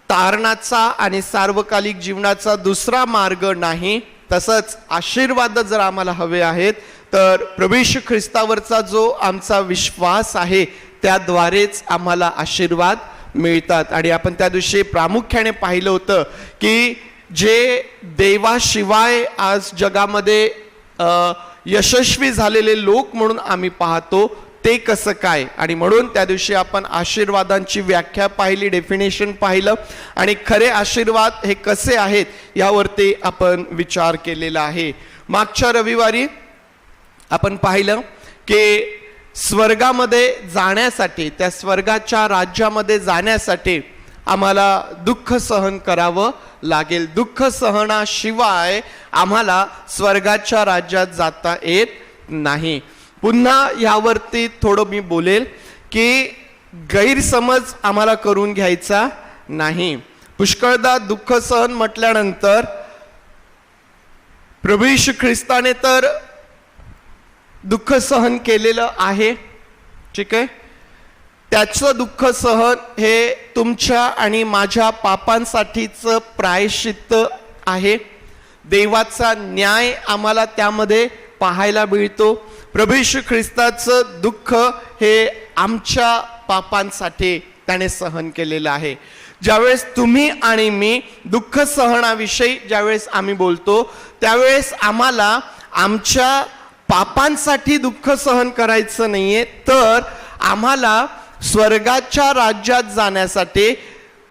तारणाचा आणि सार्वकालिक जीवनाचा दुसरा मार्ग नाही, तसंच आशीर्वाद जर आम्हाला हवे आहेत तर प्रभू येशू ख्रिस्तावरचा जो आमचा विश्वास आहे त्याद्वारेच आम्हाला आशीर्वाद मिळतात. आणि आपण त्या दिवशी प्रामुख्याने पाहिलं होतं की जे देवाशिवाय आज जगामध्ये यशस्वी झालेले लोक म्हणून आम्ही पाहतो ते कसं काय, आणि म्हणून त्या दिवशी आपण आशीर्वादांची व्याख्या पाहिली, डेफिनेशन पाहिलं, आणि खरे आशीर्वाद हे कसे आहेत यावरती आपण विचार केलेला आहे. मागच्या रविवारी आपण पाहिलं की स्वर्गामध्ये जाण्यासाठी, त्या स्वर्गाच्या राज्यामध्ये जाण्यासाठी आम्हाला दुःख सहन करावं लागेल. दुःख सहनाशिवाय आम्हाला स्वर्गाच्या राज्यात जाता येत नाही. पुन्हा यावरती थोडं मी बोलेल की गैरसमज आम्हाला करून घ्यायचा नाही. पुष्कळदा दुःख सहन म्हटल्यानंतर प्रभू येशू ख्रिस्ताने तर दुःख सहन केलेलं आहे, ठीक आहे. त्याचं दुःख सहन हे तुमच्या आणि माझ्या पापांसाठीचं प्रायश्चित्त आहे. देवाचा न्याय आम्हाला त्यामध्ये पाहायला मिळतो. प्रभू येशू ख्रिस्ताचं दुःख हे आमच्या पापांसाठी त्याने सहन केलेलं आहे. ज्यावेळेस तुम्ही आणि मी दुःख सहनाविषयी ज्यावेळेस आम्ही बोलतो त्यावेळेस आम्हाला आमच्या पापांसाठी दुःख सहन करायचं नाहीये, तर आम्हाला स्वर्गाच्या राज्यात जाण्यासाठी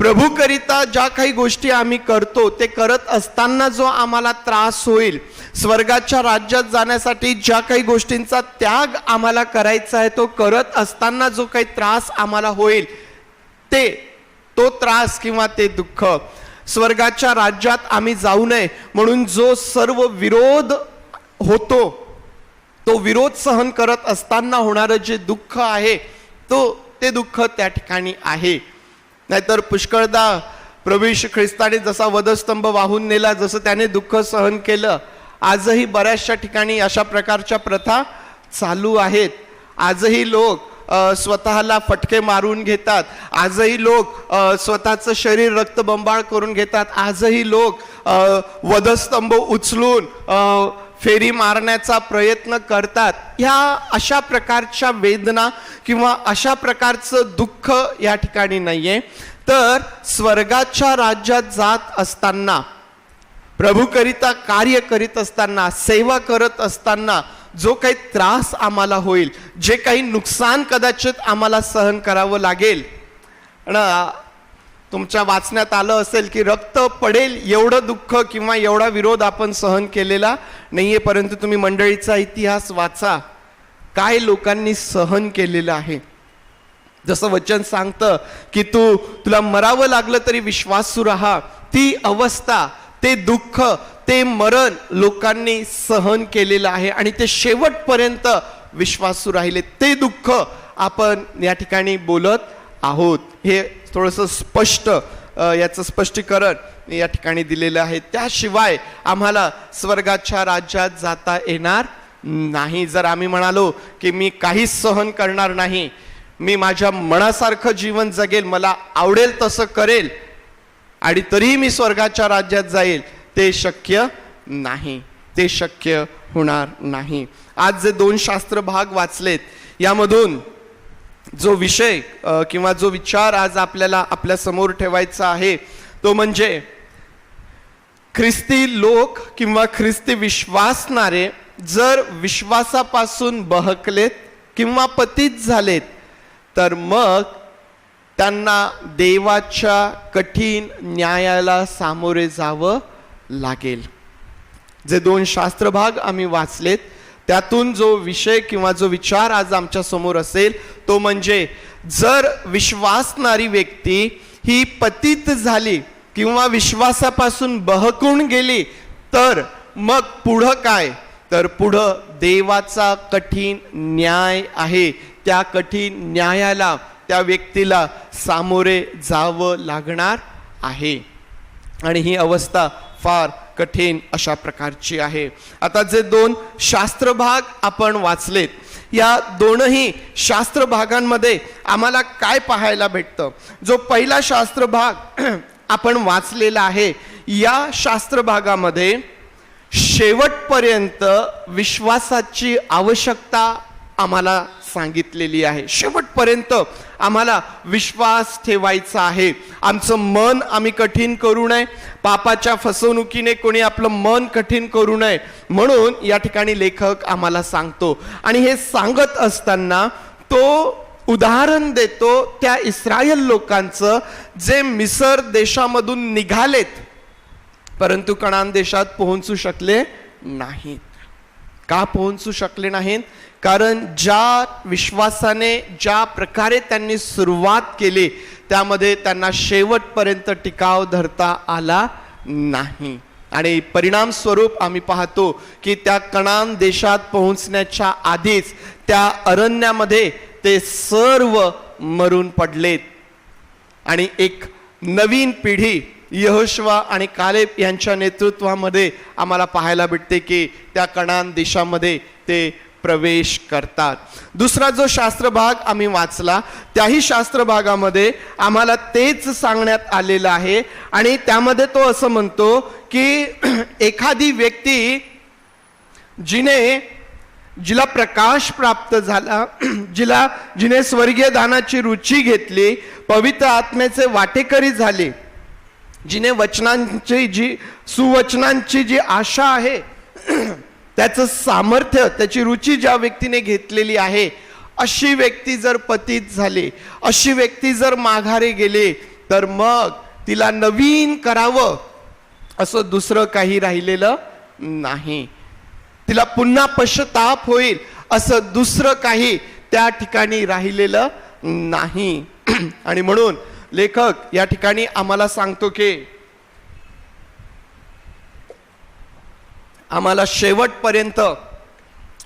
प्रभूकरिता ज्या काही गोष्टी आम्ही करतो ते करत असताना जो आम्हाला त्रास होईल, स्वर्गाच्या राज्यात जाण्यासाठी ज्या काही गोष्टींचा त्याग आम्हाला करायचा आहे तो करत असताना जो काही त्रास आम्हाला होईल तो त्रास किंवा ते दुःख, स्वर्गाच्या राज्यात आम्ही जाऊ नये म्हणून जो सर्व विरोध होतो तो विरोध सहन करत असताना होणारं जे दुःख आहे ते दुःख त्या ठिकाणी आहे. नाहीतर पुष्कळदा प्रभू येशू ख्रिस्ताने जसा वधस्तंभ वाहून नेला, जसं त्याने दुःख सहन केलं, आजही बऱ्याचशा ठिकाणी अशा प्रकारच्या प्रथा चालू आहेत. आजही लोक स्वतःला फटके मारून घेतात, आजही लोक स्वतःचं शरीर रक्तबंबाळ करून घेतात, आजही लोक वधस्तंभ उचलून फेरी मारण्याचा प्रयत्न करतात. ह्या अशा प्रकारच्या वेदना किंवा अशा प्रकारचं दुःख या ठिकाणी नाहीये. तर स्वर्गाच्या राज्यात जात असताना, प्रभूकरिता कार्य करीत असताना, सेवा करत असताना जो काही त्रास आम्हाला होईल, जे काही नुकसान कदाचित आम्हाला सहन करावं लागेल. तुमच्या वाचण्यात आलं असेल की रक्त पडेल एवढं दुःख किंवा एवढा विरोध आपण सहन केलेला नाहीये, परंतु तुम्ही मंडळीचा इतिहास वाचा, काय लोकांनी सहन केलेलं आहे. जसं वचन सांगतं की तुला मरावं लागलं तरी विश्वासू राहा, ती अवस्था, ते दुःख, ते मरण लोकांनी सहन केलेलं आहे आणि ते शेवटपर्यंत विश्वासू राहिले. ते दुःख आपण या ठिकाणी बोलत आहोत. हे थोडंसं स्पष्ट याचं स्पष्टीकरण या ठिकाणी दिलेलं आहे. त्याशिवाय आम्हाला स्वर्गाच्या राज्यात जाता येणार नाही. जर आम्ही म्हणालो की मी काहीच सहन करणार नाही, मी माझ्या मनासारखं जीवन जगेल, मला आवडेल तसं करेल आणि तरीही मी स्वर्गाच्या राज्यात जाईल, ते शक्य नाही, ते शक्य होणार नाही. आज जे 2 शास्त्र भाग वाचलेत यामधून जो विषय किंवा जो विचार आज आपल्याला आपल्या समोर ठेवायचा आहे तो म्हणजे ख्रिस्ती लोक किंवा ख्रिस्ती विश्वासणारे जर विश्वासापासून बहकलेत किंवा पतित झालेत तर मग त्यांना देवाच्या कठीण न्यायाला सामोरे जावं लागेल. जे 2 शास्त्र भाग आम्ही वाचलेत त्यातून जो विषय किंवा जो विचार आज आमच्या समोर असेल तो म्हणजे जर विश्वासणारी व्यक्ती ही पतित झाली किंवा विश्वासापासून बहकून गेली, तर मग पुढं काय? तर पुढं देवाचा कठीण न्याय आहे. त्या कठीण न्यायाला त्या व्यक्तीला सामोरे जावं लागणार आहे. आणि ही अवस्था फार कठीण अशा प्रकारची आहे. आता जे 2 शास्त्र भाग आपण वाचलेत, या दोनही शास्त्र भागांमध्ये आम्हाला काय पाहायला भेटतं? जो पहिला शास्त्र भाग आपण वाचलेला आहे, या शास्त्र भागामध्ये शेवटपर्यंत विश्वासाची आवश्यकता आम्हाला सांगितलेली आहे. शेवटपर्यंत आम्हाला विश्वास ठेवायचा आहे. आमचं मन आम्ही कठीण करू नये, पापाच्या फसवणुकीने कोणी आपलं मन कठीण करू नये, म्हणून या ठिकाणी लेखक आम्हाला सांगतो. आणि हे सांगत असताना तो उदाहरण देतो त्या इस्रायल लोकांचं, जे मिसर देशामधून निघालेत परंतु कनान देशात पोहोचू शकले नाहीत. का पोहोचू शकले नाहीत? कारण ज्या विश्वासाने, ज्या प्रकारे त्यांनी सुरुवात केली, त्यामध्ये त्यांना शेवटपर्यंत टिकाव धरता आला नाही. आणि परिणाम स्वरूप आम्ही पाहतो की त्या कनान देशात पोहोचण्याच्या आधीच त्या अरण्यामध्ये ते सर्व मरून पडलेत. आणि एक नवीन पिढी यहोशुआ आणि कालेब यांच्या नेतृत्वामध्ये आम्हाला पाहायला भेटते की त्या कनान देशामध्ये ते प्रवेश करतात. दुसरा जो शास्त्र भाग आम्ही वाचला, त्याही शास्त्र भागामध्ये आम्हाला तेच सांगण्यात आलेलं आहे. आणि त्यामध्ये तो असं म्हणतो की एखादी व्यक्ती जिला प्रकाश प्राप्त झाला, जिने स्वर्गीय दानाची रुची घेतली, पवित्र आत्म्याचे वाटेकरी झाले, जिने सुवचनांची जी आशा आहे, त्याचं सामर्थ्य, त्याची रुची ज्या व्यक्तीने घेतलेली आहे, अशी व्यक्ती जर पतित झाली, अशी व्यक्ती जर माघारी गेली, तर मग तिला नवीन करावं असं दुसरं काही राहिलेलं नाही. तिला पुन्हा पश्चाताप होईल असं दुसरं काही त्या ठिकाणी राहिलेलं नाही. आणि म्हणून लेखक या ठिकाणी आम्हाला सांगतो की आम्हाला शेवटपर्यंत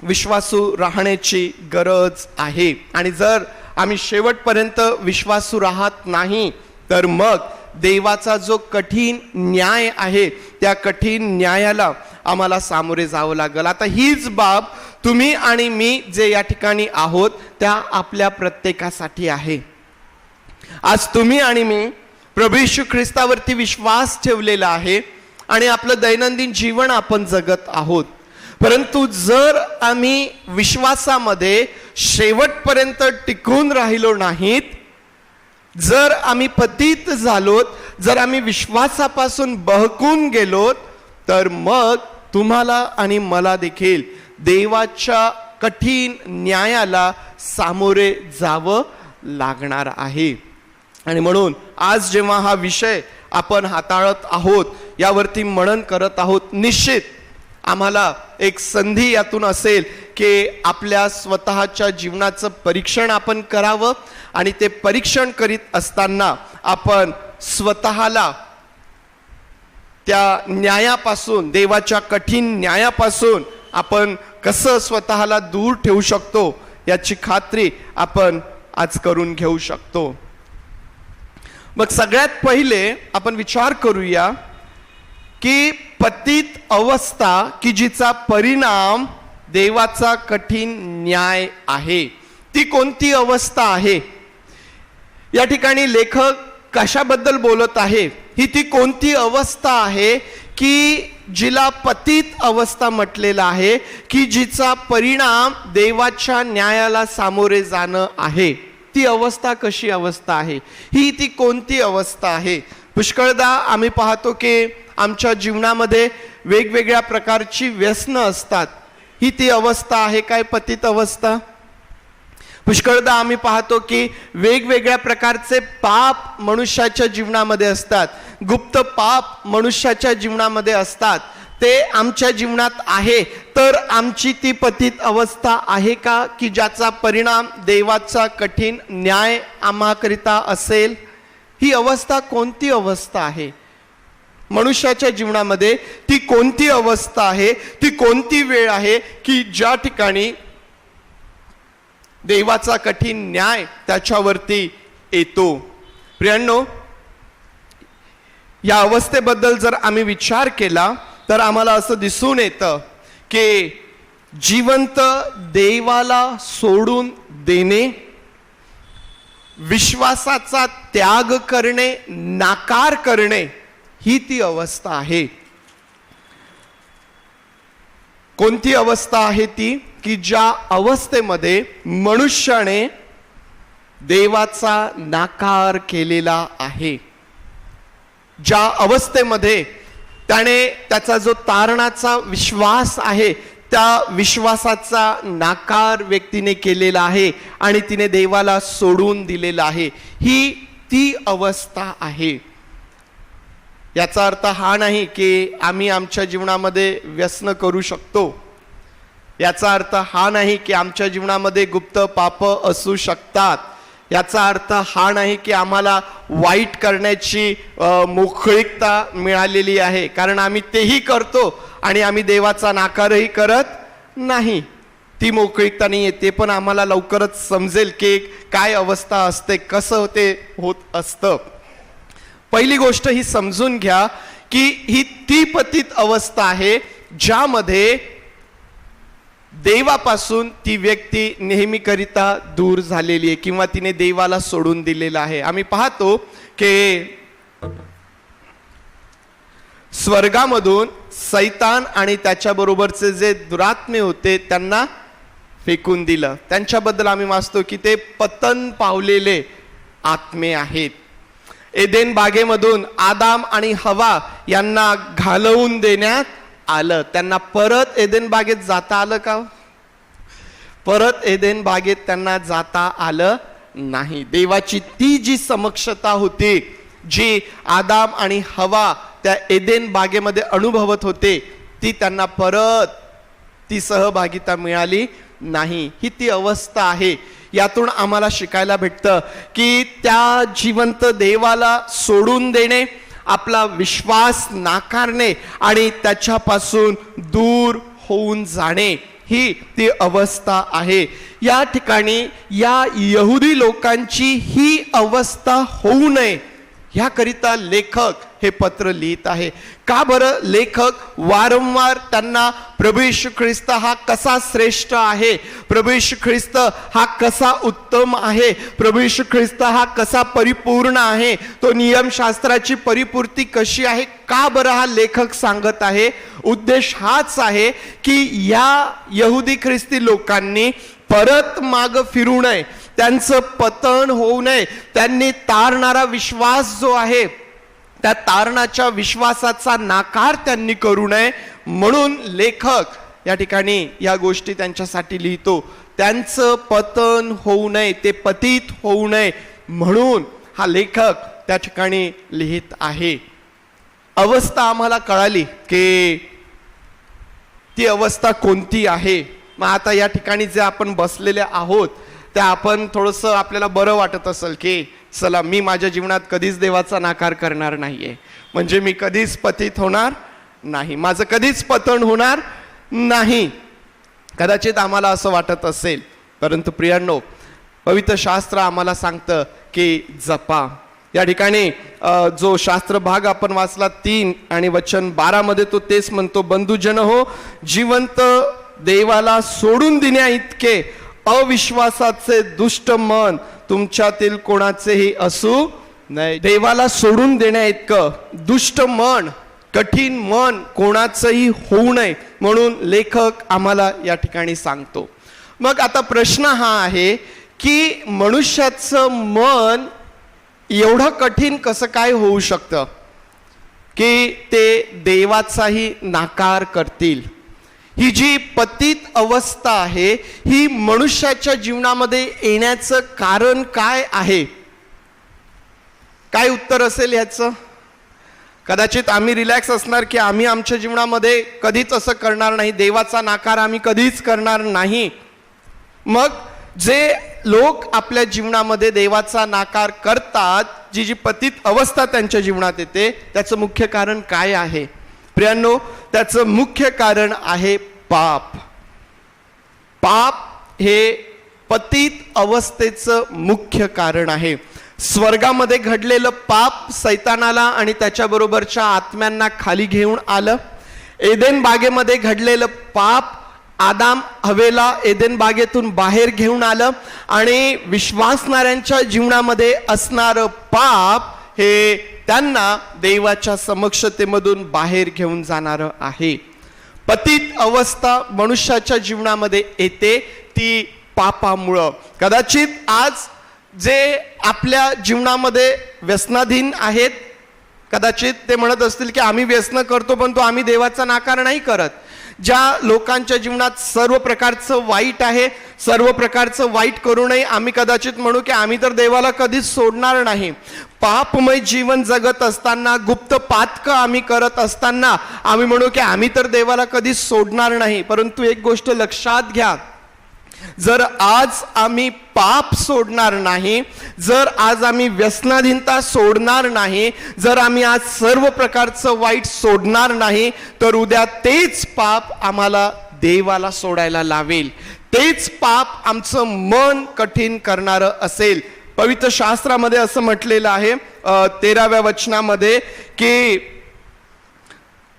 विश्वासू राहण्याची गरज आहे. आणि जर आम्ही शेवटपर्यंत विश्वासू राहत नाही, तर मग देवाचा जो कठीण न्याय आहे, त्या कठीण न्यायाला आम्हाला सामोरे जावं लागेल. आता हीच बाब तुम्ही आणि मी जे या ठिकाणी आहोत, त्या आपल्या प्रत्येकासाठी आहे. आज तुम्ही आणि मी प्रभू येशू ख्रिस्तावरती विश्वास ठेवलेला आहे आणि आपलं दैनंदिन जीवन आपण जगत आहोत. परंतु जर आम्ही विश्वासामध्ये शेवटपर्यंत टिकून राहिलो नाहीत, जर आम्ही पतित झालोत, जर आम्ही विश्वासापासून बहकून गेलोत, तर मग तुम्हाला आणि मला देखील देवाच्या कठीण न्यायाला सामोरे जावं लागणार आहे. आणि म्हणून आज जेव्हा हा विषय आपण हाताळत आहोत, यावरती मनन करत आहोत, निश्चित आम्हाला एक संधी यातून असेल की आपल्या स्वतःच्या जीवनाचं परीक्षण आपण करावं. आणि ते परीक्षण करीत असताना आपण स्वतःला त्या न्यायापासून, देवाच्या कठीण न्यायापासून आपण कसं स्वतःला दूर ठेवू शकतो, याची खात्री आपण आज करून घेऊ शकतो. मग सगळ्यात पहिले आपण विचार करूया की पतित अवस्था की जिचा परिणाम देवाचा कठीण न्याय आहे, ती कोणती अवस्था आहे? या ठिकाणी लेखक कशाबद्दल बोलत आहे? ही ती कोणती अवस्था आहे की जिला पतित अवस्था म्हटलेलं आहे, की जिचा परिणाम देवाच्या न्यायाला सामोरे जाणं आहे? ती अवस्था कशी अवस्था आहे? ही ती कोणती अवस्था आहे? पुष्कळदा आम्ही पाहतो की आमच्या जीवनामध्ये वेगवेगळ्या प्रकारची व्यसनं असतात. ही ती अवस्था आहे काय, पतित अवस्था? पुष्कळदा आम्ही पाहतो की वेगवेगळ्या प्रकारचे पाप मनुष्याच्या जीवनामध्ये असतात, गुप्त पाप मनुष्याच्या जीवनामध्ये असतात. ते आमच्या जीवनात आहे, तर आमची ती पतित अवस्था आहे का, की ज्याचा परिणाम देवाचा कठीण न्याय आम्हाकरिता असेल? ही अवस्था कोणती अवस्था आहे? मनुष्याच्या जीवनामध्ये ती कोणती अवस्था आहे, ती कोणती वेळ आहे की ज्या ठिकाणी देवाचा कठीण न्याय त्याच्यावरती येतो. प्रियांनो, या अवस्थेबद्दल जर आम्ही विचार केला तर आम्हाला असं दिसून येतं की जिवंत देवाला सोडून देणे, विश्वासाचा त्याग करणे, नाकार करणे, ही ती अवस्था आहे. कोणती अवस्था आहे ती? की ज्या अवस्थेमध्ये मनुष्याने देवाचा नाकार केलेला आहे, ज्या अवस्थेमध्ये त्याने त्याचा जो तारणाचा विश्वास आहे त्या विश्वासाचा नाकार व्यक्तीने केलेला आहे आणि तिने देवाला सोडून दिलेला आहे, ही ती अवस्था आहे. याचा अर्थ हा नाही की आम्ही आमच्या जीवनामध्ये व्यसन करू शकतो. याचा अर्थ हा नाही की आमच्या जीवनामध्ये गुप्त पाप असू शकतात. याचा अर्थ हा नाही की आम्हाला वाईट करण्याची मोकळीकता मिळालेली आहे, कारण आम्ही तेही करतो आणि आम्ही देवाचा नाकारही करत नाही. ती मोकळीकता नाही आहे. ते पण आम्हाला लवकरच समजेल की काय अवस्था असते, कसं ते होत असतं. पहिली गोष्ट ही समजून घ्या की ही ती पतित अवस्था आहे ज्यामध्ये देवापासून ती व्यक्ती नेहमीकरिता दूर झालेली आहे किंवा तिने देवाला सोडून दिलेला आहे. आम्ही पाहतो की स्वर्गामधून सैतान आणि त्याच्याबरोबरचे जे दुरात्मे होते त्यांना फेकून दिलं. त्यांच्याबद्दल आम्ही वाचतो की ते पतन पावलेले आत्मे आहेत. एदेन बागेमधून आदाम आणि हवा यांना घालवून देण्यात आलं. त्यांना परत एदेन बागेत जाता आलं का? परत एदेन बागेत त्यांना जाता आलं नाही. देवाची ती जी समक्षता होती, जी आदाम आणि हवा त्या एदेन बागेमध्ये अनुभवत होते, ती त्यांना परत ती सहभागिता मिळाली नाही. ही ती अवस्था आहे. यातून आम्हाला शिकायला भेटतं की त्या जिवंत देवाला सोडून देणे, आपला विश्वास नाकारणे आणि त्याच्यापासून दूर होऊन जाणे, ही ती अवस्था आहे. या ठिकाणी या यहुदी लोकांची ही अवस्था होऊ नये ह्याकरिता लेखक हे पत्र लिहित आहे. का बरं लेखक वारंवार त्यांना प्रभू येशू ख्रिस्त हा कसा श्रेष्ठ आहे, प्रभू येशू ख्रिस्त हा कसा उत्तम आहे, प्रभू येशू ख्रिस्त हा कसा परिपूर्ण आहे, तो नियमशास्त्राची परिपूर्ती कशी आहे, का बरं हा लेखक सांगत आहे? उद्देश हाच आहे की या यहुदी ख्रिस्ती लोकांनी परत माग फिरू नये, त्यांचं पतन होऊ नये. त्यांनी तारणारा विश्वास जो आहे त्या तारणाच्या विश्वासाचा नाकार त्यांनी करू नये, म्हणून लेखक या ठिकाणी या गोष्टी त्यांच्यासाठी लिहितो. त्यांचं पतन होऊ नये, ते पतित होऊ नये म्हणून हा लेखक त्या ठिकाणी लिहित आहे. अवस्था आम्हाला कळाली की ती अवस्था कोणती आहे. मग आता या ठिकाणी जे आपण बसलेले आहोत त्या आपण थोडंसं आपल्याला बरं वाटत असेल की चला मी माझ्या जीवनात कधीच देवाचा नाकार करणार नाहीये, म्हणजे मी कधीच पतित होणार नाही, माझं कधीच पतन होणार नाही. कदाचित आम्हाला असं वाटत असेल, परंतु प्रियांनो, पवित्र शास्त्र आम्हाला सांगतं की जपा. या ठिकाणी जो शास्त्र भाग आपण वाचला 3 आणि वचन 12 मध्ये तो तेच म्हणतो, बंधुजन हो, जिवंत देवाला सोडून देण्या इतके अविश्वासाचे दुष्ट मन तुमच्यातील कोणाचेही असू नये. देवाला सोडून देण्या इतकं दुष्ट मन, कठीण मन कोणाचंही होऊ नये म्हणून लेखक आम्हाला या ठिकाणी सांगतो. मग आता प्रश्न हा आहे की मनुष्याचं मन एवढं कठीण कसं काय होऊ शकतं की ते देवाचाही नाकार करतील? ही जी पतित अवस्था आहे ही मनुष्याच्या जीवनामध्ये येण्याचं कारण काय आहे? काय उत्तर असेल ह्याचं? कदाचित आम्ही रिलॅक्स असणार की आम्ही आमच्या जीवनामध्ये कधीच असं करणार नाही, देवाचा नाकार आम्ही कधीच करणार नाही. मग जे लोक आपल्या जीवनामध्ये देवाचा नाकार करतात, जी पतित अवस्था त्यांच्या जीवनात येते, त्याचं मुख्य कारण काय आहे प्रियांनो? त्याचं मुख्य कारण आहे पाप. पाप हे पतित अवस्थेचं मुख्य कारण आहे. स्वर्गामध्ये घडलेलं पाप सैतानाला आणि त्याच्याबरोबरच्या आत्म्यांना खाली घेऊन आलं. एदेन बागेमध्ये घडलेलं पाप आदाम हवेला एदेन बागेतून बाहेर घेऊन आलं आणि विश्वासणाऱ्यांच्या जीवनामध्ये असणारं पाप हे त्यांना देवाच्या समक्षतेमधून बाहेर घेऊन जाणारं आहे. पतित अवस्था मनुष्याच्या जीवनामध्ये येते ती पापामुळं. कदाचित आज जे आपल्या जीवनामध्ये व्यसनाधीन आहेत, कदाचित ते म्हणत असतील की आम्ही व्यसन करतो पण तो आम्ही देवाचा नाकार नाही करत. ज्या लोकांच्या जीवनात सर्व प्रकारचं वाईट आहे, सर्व प्रकारचं वाईट करू नये, आम्ही कदाचित म्हणू की आम्ही तर देवाला कधीच सोडणार नाही. पापमय जीवन जगत असताना, गुप्त पातकं आम्ही करत असताना आम्ही म्हणू की आम्ही तर देवाला कधीच सोडणार नाही. परंतु एक गोष्ट लक्षात घ्या, जर आज आम्ही पाप सोडणार नाही, जर आज आम्ही व्यसनाधीनता सोडणार नाही, जर आम्ही आज सर्व प्रकारचं वाईट सोडणार नाही, तर उद्या तेच पाप आम्हाला देवाला सोडायला लावेल. तेच पाप आमचं मन कठीण करणारं असेल. पवित्र शास्त्रामध्ये असं म्हटलेलं आहे 13व्या वचनामध्ये की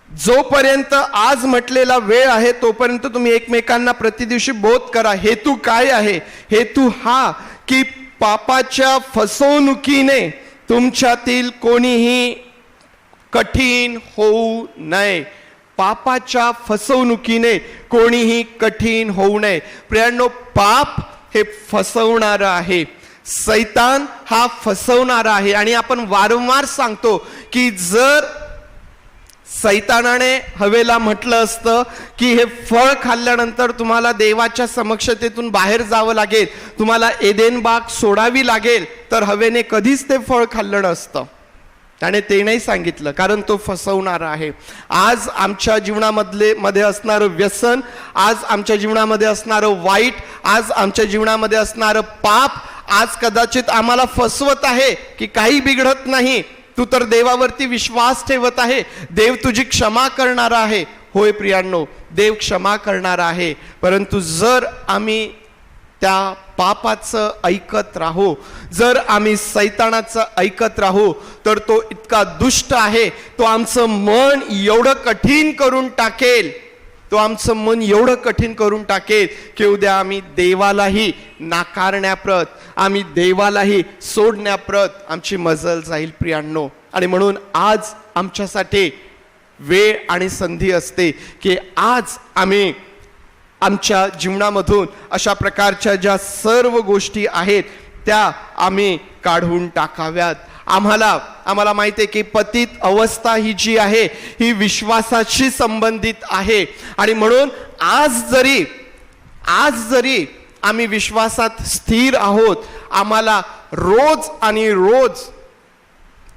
जोपर्यंत आज म्हटलेला वेळ आहे तोपर्यंत तुम्ही एकमेकांना प्रतिदिवशी बोध करा. हेतू काय आहे? हेतू हा की पापाच्या फसवणुकीने तुमच्यातील कोणीही कठीण होऊ नये. पापाच्या फसवणुकीने कोणीही कठीण होऊ नये. प्रियांनो, पाप हे फसवणारं आहे. सैतान हा फसवणारा आहे. आणि आपण वारंवार सांगतो की जर सैतानाने हवेला म्हटलं असतं की हे फळ खाल्ल्यानंतर तुम्हाला देवाच्या समक्षतेतून बाहेर जावं लागेल, तुम्हाला एदेन बाग सोडावी लागेल, तर हवेने कधीच ते फळ खाल्लं नसतं. त्याने ते नाही सांगितलं, कारण तो फसवणारा आहे. आज आमच्या जीवनामध्ये असणारं व्यसन, आज आमच्या जीवनामध्ये असणारं वाईट, आज आमच्या जीवनामध्ये असणारं पाप आज कदाचित आम्हाला फसवत आहे की काही बिघडत नाही, तू तर देवावरती विश्वास ठेवत आहे, देव तुझी क्षमा करणारा आहे. होय प्रियांनो, देव क्षमा करणारा आहे. परंतु जर आम्ही त्या पापाचं ऐकत राहू, जर आम्ही सैतानाचं ऐकत राहू, तर तो इतका दुष्ट आहे, तो आमचं मन एवढं कठीण करून टाकेल, तो आमचं मन एवढं कठीण करून टाकेल की उद्या आम्ही देवालाही नाकारण्याप्रत, आम्ही देवालाही सोडण्याप्रत आमची मजल जाईल प्रियांनो. आणि म्हणून आज आमच्यासाठी वेळ आणि संधी असते की आज आम्ही आमच्या जीवनामधून अशा प्रकारच्या ज्या सर्व गोष्टी आहेत त्या आम्ही काढून टाकाव्यात. आम्हाला माहिती आहे की पतित अवस्था ही जी आहे ही विश्वासाशी संबंधित आहे. आणि म्हणून आज जरी आम्ही विश्वासात स्थिर आहोत, आम्हाला रोज आणि रोज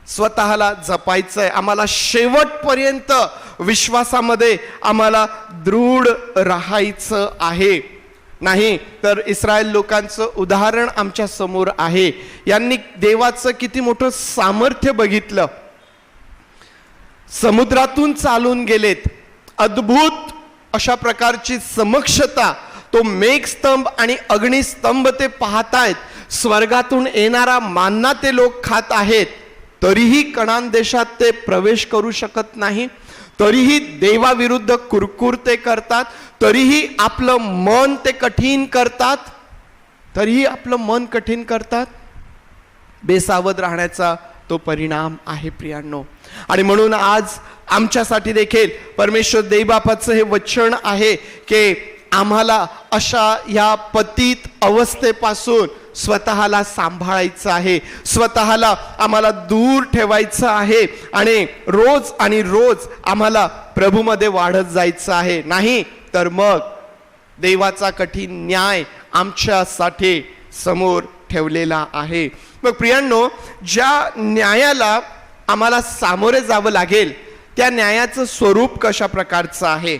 स्वतःला जपायचं आहे. आम्हाला शेवटपर्यंत विश्वासामध्ये आम्हाला दृढ राहायचं आहे. नाही तर इस्रायल लोकांचं उदाहरण आमच्या समोर आहे. यांनी देवाचं किती मोठं सामर्थ्य बघितलं. समुद्रातून चालून गेलेत, अद्भुत अशा प्रकारची समक्षता, तो मेघस्तंभ आणि अग्निस्तंभ ते पाहतायत, स्वर्गातून येणारा मान्ना ते लोक खात आहेत, तरीही कनान देशात ते प्रवेश करू शकत नाही. तरीही देवाविरुद्ध कुरकुरते करतात, तरीही आपलं मन ते कठीण करतात, बेसावध राहण्याचा तो परिणाम आहे प्रियांनो. आणि म्हणून आज आमच्यासाठी देखील परमेश्वर देवबापाचं हे वचन आहे की आम्हाला अशा या पतित अवस्थेपासून स्वतःला सांभाळायचं आहे, स्वतःला आम्हाला दूर ठेवायचं आहे आणि रोज आम्हाला प्रभूमध्ये वाढत जायचं आहे. नाही तर मग देवाचा कठीण न्याय आमच्यासाठी समोर ठेवलेला आहे. मग प्रियांनो, ज्या न्यायाला आम्हाला सामोरे जावं लागेल त्या न्यायाचं स्वरूप कशा प्रकारचं आहे?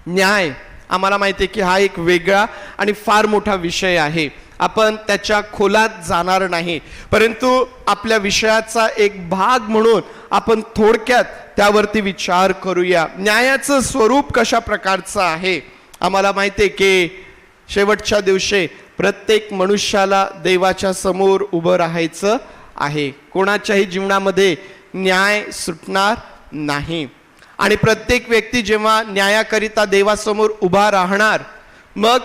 न्याय आम्हाला माहिती आहे की हा एक वेगळा आणि फार मोठा विषय आहे. आपण त्याच्या खोलात जाणार नाही, परंतु आपल्या विषयाचा एक भाग म्हणून आपण थोडक्यात त्यावरती विचार करूया. न्यायाचं स्वरूप कशा प्रकारचं आहे? आम्हाला माहिती आहे की शेवटच्या दिवशी प्रत्येक मनुष्याला देवाच्या समोर उभं राहायचं आहे. कोणाच्याही जीवनामध्ये न्याय सुटणार नाही. आणि प्रत्येक व्यक्ती जेव्हा न्यायाकरिता देवासमोर उभा राहणार, मग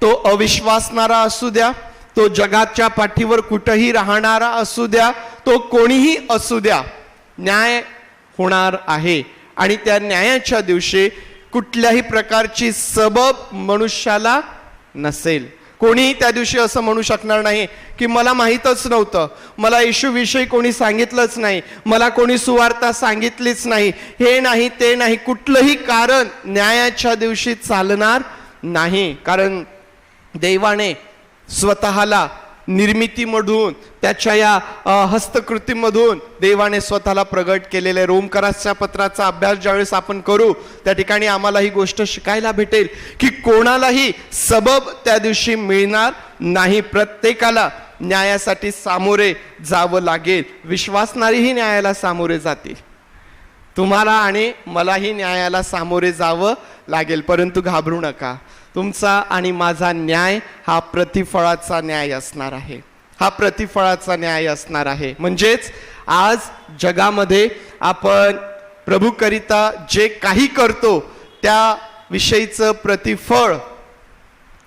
तो अविश्वासणारा असू द्या, तो जगाच्या पाठीवर कुठेही राहणारा असू द्या, तो कोणीही असू द्या, न्याय होणार आहे. आणि त्या न्यायाच्या दिवशी कुठल्याही प्रकारची सबब मनुष्याला नसेल. कोणीही त्या दिवशी असं म्हणू शकणार नाही की मला माहीतच नव्हतं, मला येशूविषयी कोणी सांगितलंच नाही, मला कोणी सुवार्ता सांगितलीच नाही, हे नाही ते नाही. कुठलंही कारण न्यायाच्या दिवशी चालणार नाही. कारण देवाने स्वतःला निर्मितीमधून, त्याच्या या हस्तकृतीमधून देवाने स्वतःला प्रगट केलेले. रोमकरासच्या पत्राचा अभ्यास ज्यावेळेस आपण करू त्या ठिकाणी आम्हाला ही गोष्ट शिकायला भेटेल की कोणालाही सबब त्या दिवशी मिळणार नाही. प्रत्येकाला न्यायासाठी सामोरे जावं लागेल. विश्वासणारीही न्यायाला सामोरे जातील, तुम्हाला आणि मलाही न्यायाला सामोरे जावं लागेल. परंतु घाबरू नका, तुमचा आणि माझा न्याय हा प्रतिफळाचा न्याय असणार आहे. हा प्रतिफळाचा न्याय असणार आहे. म्हणजेच आज जगामध्ये आपण प्रभूकरिता जे काही करतो त्या विषयीचं प्रतिफळ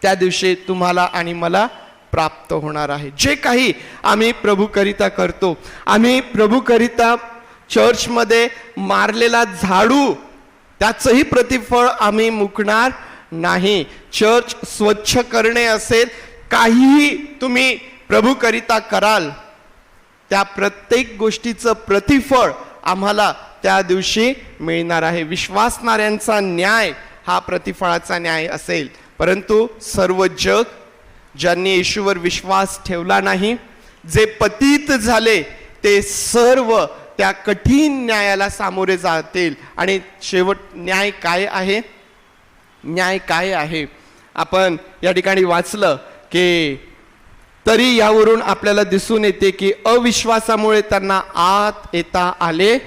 त्या दिवशी तुम्हाला आणि मला प्राप्त होणार आहे. जे काही आम्ही प्रभूकरिता करतो, आम्ही प्रभूकरिता चर्चमध्ये मारलेला झाडू, त्याचंही प्रतिफळ आम्ही मुकणार नाही. चर्च स्वच्छ करणे असेल, काहीही तुम्ही प्रभूकरिता कराल, त्या प्रत्येक गोष्टीचं प्रतिफळ आम्हाला त्या दिवशी मिळणार आहे. विश्वासणाऱ्यांचा न्याय हा प्रतिफळाचा न्याय असेल. परंतु सर्व जग, ज्यांनी येशूवर विश्वास ठेवला नाही, जे पतित झाले, ते सर्व त्या कठीण न्यायाला सामोरे जातील. आणि शेवट न्याय काय आहे? न्याय काय आहे? आपण या ठिकाणी वाचलं की तरी यावरून आपल्याला दिसून येते की अविश्वासामुळे त्यांना आत येता आले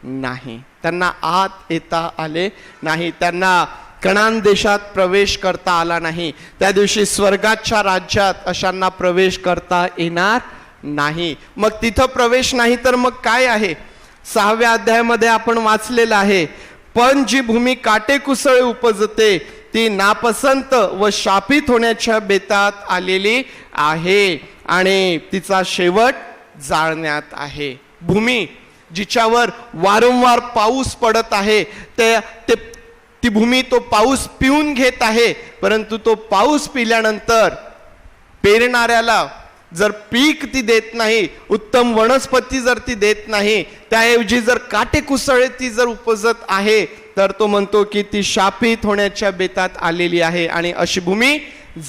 नाही. त्यांना आत येता आले नाही. त्यांना कनान देशात प्रवेश करता आला नाही. त्या दिवशी स्वर्गाच्या राज्यात अशांना प्रवेश करता येणार नाही. मग तिथं प्रवेश नाही तर मग काय आहे? 6व्या अध्यायामध्ये आपण वाचलेलं आहे, पण जी भूमी काटेकुसळे उपजते ती नापसंत व शापित होण्याच्या बेतात आलेली आहे आणि तिचा शेवट जाळण्यात आहे. भूमी जिच्यावर वारंवार पाऊस पडत आहे, ती भूमी तो पाऊस पिऊन घेत आहे, परंतु तो पाऊस पिल्यानंतर पेरणाऱ्याला जर पीक ती देत नाही, उत्तम वनस्पती जर ती देत नाही, त्याऐवजी जर काटेकुसळे ती जर उपजत आहे, तर तो म्हणतो की ती शापित होण्याच्या बेतात आलेली आहे आणि अशी भूमी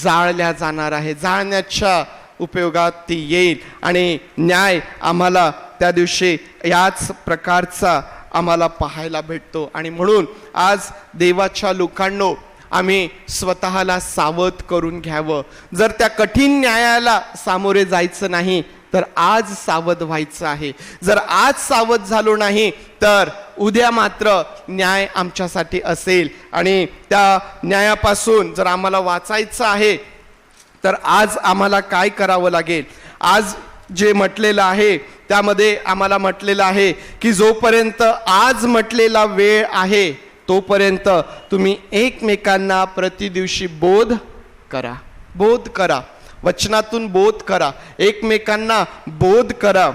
जाळल्या जाणार आहे. जाळण्याच्या उपयोगात ती येईल. आणि न्याय आम्हाला त्या दिवशी याच प्रकारचा आम्हाला पाहायला भेटतो. आणि म्हणून आज देवाच्या लोकांनो, आम्ही स्वतःला सावध करून घ्यावं. जर त्या कठीण न्यायाला सामोरे जायचं नाही तर आज सावध व्हायचं आहे. जर आज सावध झालो नाही तर उद्या मात्र न्याय आमच्यासाठी असेल. आणि त्या न्यायापासून जर आम्हाला वाचायचं आहे तर आज आम्हाला काय करावं लागेल? आज जे म्हटलेलं आहे त्यामध्ये आम्हाला म्हटलेलं आहे की जोपर्यंत आज म्हटलेला वेळ आहे तोपर्यंत तुम्ही एकमेकांना प्रतिदिवशी बोध करा, वचनातून बोध करा, एकमेकांना बोध करा.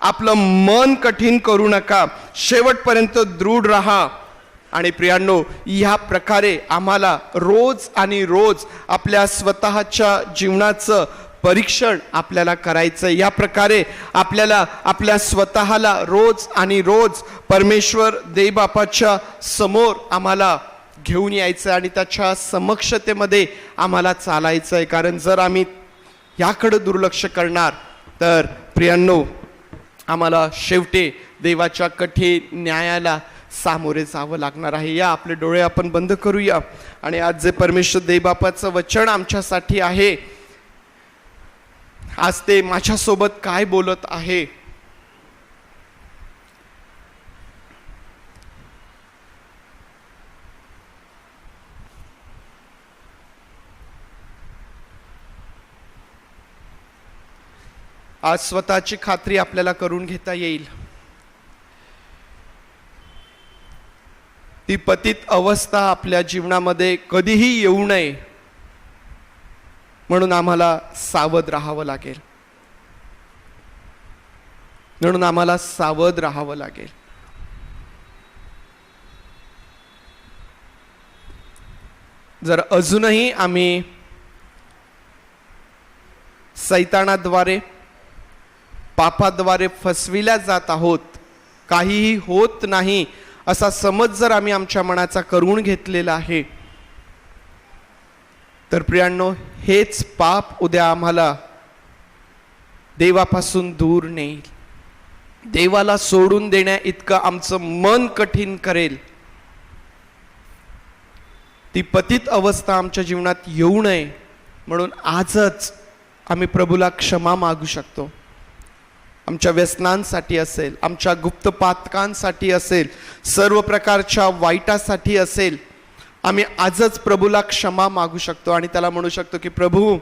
आपलं मन कठीण करू नका, शेवटपर्यंत दृढ राहा. आणि प्रियांनो, या प्रकारे आम्हाला रोज आणि रोज आपल्या स्वतःच्या जीवनाचं परीक्षण आपल्याला करायचं. या प्रकारे आपल्याला आपल्या स्वतःला रोज आणि रोज परमेश्वर देवबापाच्या समोर आम्हाला घेऊन यायचं आणि त्याच्या समक्षतेमध्ये आम्हाला चालायचं आहे. कारण जर आम्ही याकडे दुर्लक्ष करणार तर प्रियांनो, आम्हाला शेवटी देवाच्या कठीण न्यायाला सामोरे जावं लागणार आहे. या आपले डोळे आपण बंद करूया आणि आज जे परमेश्वर देवबापाचं वचन आमच्यासाठी आहे, आज ते माझ्यासोबत काय बोलत आहे. आज स्वतःची खात्री आपल्याला करून घेता येईल. ती पतित अवस्था आपल्या जीवनामध्ये कधीही येऊ नये म्हणून आम्हाला सावध राहावं लागेल. म्हणून आम्हाला सावध राहावं लागेल. जर अजूनही आम्ही सैतानाद्वारे पापाद्वारे फसविल्या जात आहोत, काहीही होत नाही असा समज जर आम्ही आमच्या मनाचा करून घेतलेला आहे, तर प्रियांनो, हेच पाप उद्या आम्हाला देवापासून दूर नेईल. देवाला सोडून देण्या इतकं आमचं मन कठीण करेल. ती पतित अवस्था आमच्या जीवनात येऊ नये म्हणून आजच आम्ही प्रभूला क्षमा मागू शकतो. आमच्या व्यसनांसाठी असेल, आमच्या गुप्त पातकांसाठी असेल, सर्व प्रकारच्या वाईटासाठी असेल, आम्ही आजच प्रभूला क्षमा मागू शकतो आणि त्याला म्हणू शकतो की प्रभू,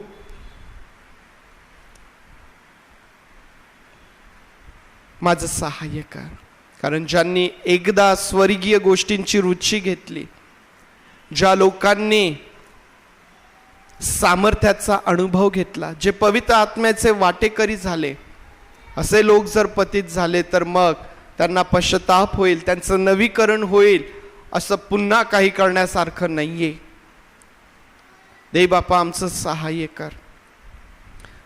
माझं सहाय्य कर. कारण ज्यांनी एकदा स्वर्गीय गोष्टींची रुची घेतली, ज्या लोकांनी सामर्थ्याचा अनुभव घेतला, जे पवित्र आत्म्याचे वाटेकरी झाले, असे लोक जर पतित झाले तर मग त्यांना पश्चाताप होईल, त्यांचं नवीकरण होईल. असं पुन्हा काही करण्यासारखं नाहीये. देव बापा, आमचं सहाय्य कर.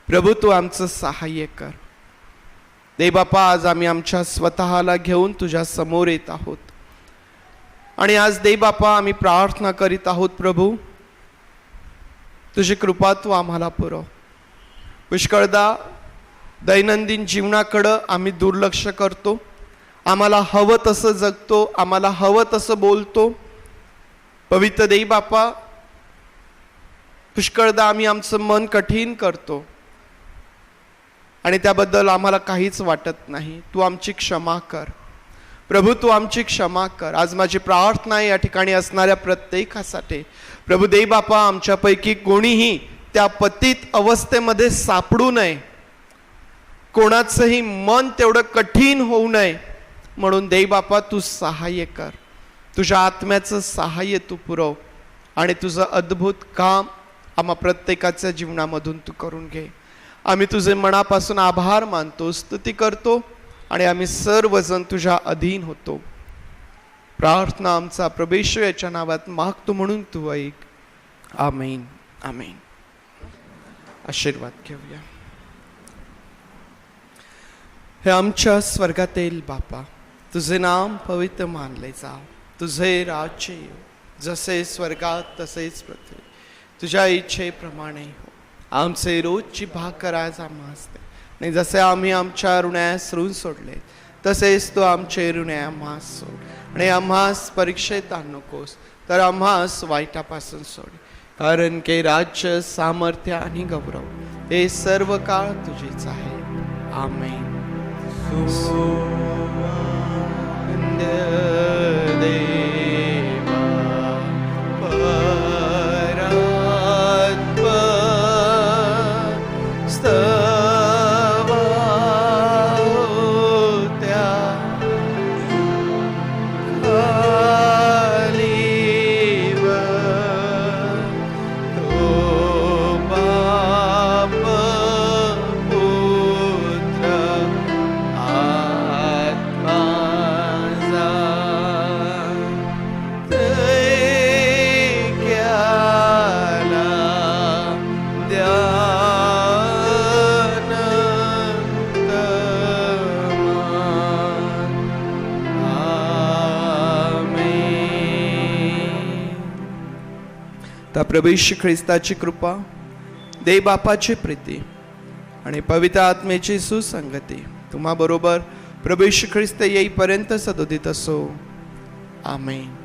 प्रभू, तू आमचं सहाय्य कर. देव बापा, आज आम्ही आमच्या स्वतःला घेऊन तुझ्या समोर येत आहोत आणि आज देव बापा आम्ही प्रार्थना करीत आहोत, प्रभू तुझी कृपा तू आम्हाला पुरव. पुष्कळदा दैनंदिन जीवनाकडं आम्ही दुर्लक्ष करतो, आम्हाला हवं तसं जगतो, आम्हाला हवं तसं बोलतो. पवित्र देव बापा, पुष्कळदा आम्ही आमचं मन कठीण करतो आणि त्याबद्दल आम्हाला काहीच वाटत नाही. तू आमची क्षमा कर प्रभू, तू आमची क्षमा कर. आज माझी प्रार्थना आहे या ठिकाणी असणाऱ्या प्रत्येकासाठी. प्रभू देव बापा, आमच्यापैकी कोणीही त्या पतित अवस्थेमध्ये सापडू नये, कोणाचंही मन तेवढं कठीण होऊ नये म्हणून देव बापा तू सहाय्य कर. तुझ्या आत्म्याचं सहाय्य तू पुरव आणि तुझं अद्भुत काम आम्हा प्रत्येकाच्या जीवनामधून तू करून घे. आम्ही तुझे मनापासून आभार मानतो, स्तुती करतो आणि आम्ही सर्वजण तुझ्या अधीन होतो. प्रार्थना आमचा प्रभू येशू याच्या नावात मागतो म्हणून तू ऐक. आमेन, आमेन. आशीर्वाद घेऊया. हे आमच्या स्वर्गातील बापा, तुझे नाम पवित्र मानले जाव, तुझे राज्य येऊ, जसे स्वर्गात तसेच पृथ्वी. तुझ्या इच्छेप्रमाणे हो. आमचे रोजची भाकर आज आम्हास दे आणि जसे आम्ही आमच्या ऋणास ऋण सोडले तसेच तू आमचे ऋण आम्हास सोड आणि आम्हास परीक्षेत आणू नकोस, तर आम्हास वाईटापासून सोड. कारण की राज्य, सामर्थ्य आणि गौरव हे सर्व काळ तुझेच आहे. आमेन. प्रभू येशू ख्रिस्ताची कृपा, देव बापाची प्रीती आणि पवित्र आत्मेची सुसंगती तुम्हा बरोबर प्रभू येशू ख्रिस्त येईपर्यंत सदोदित असो. आमेन.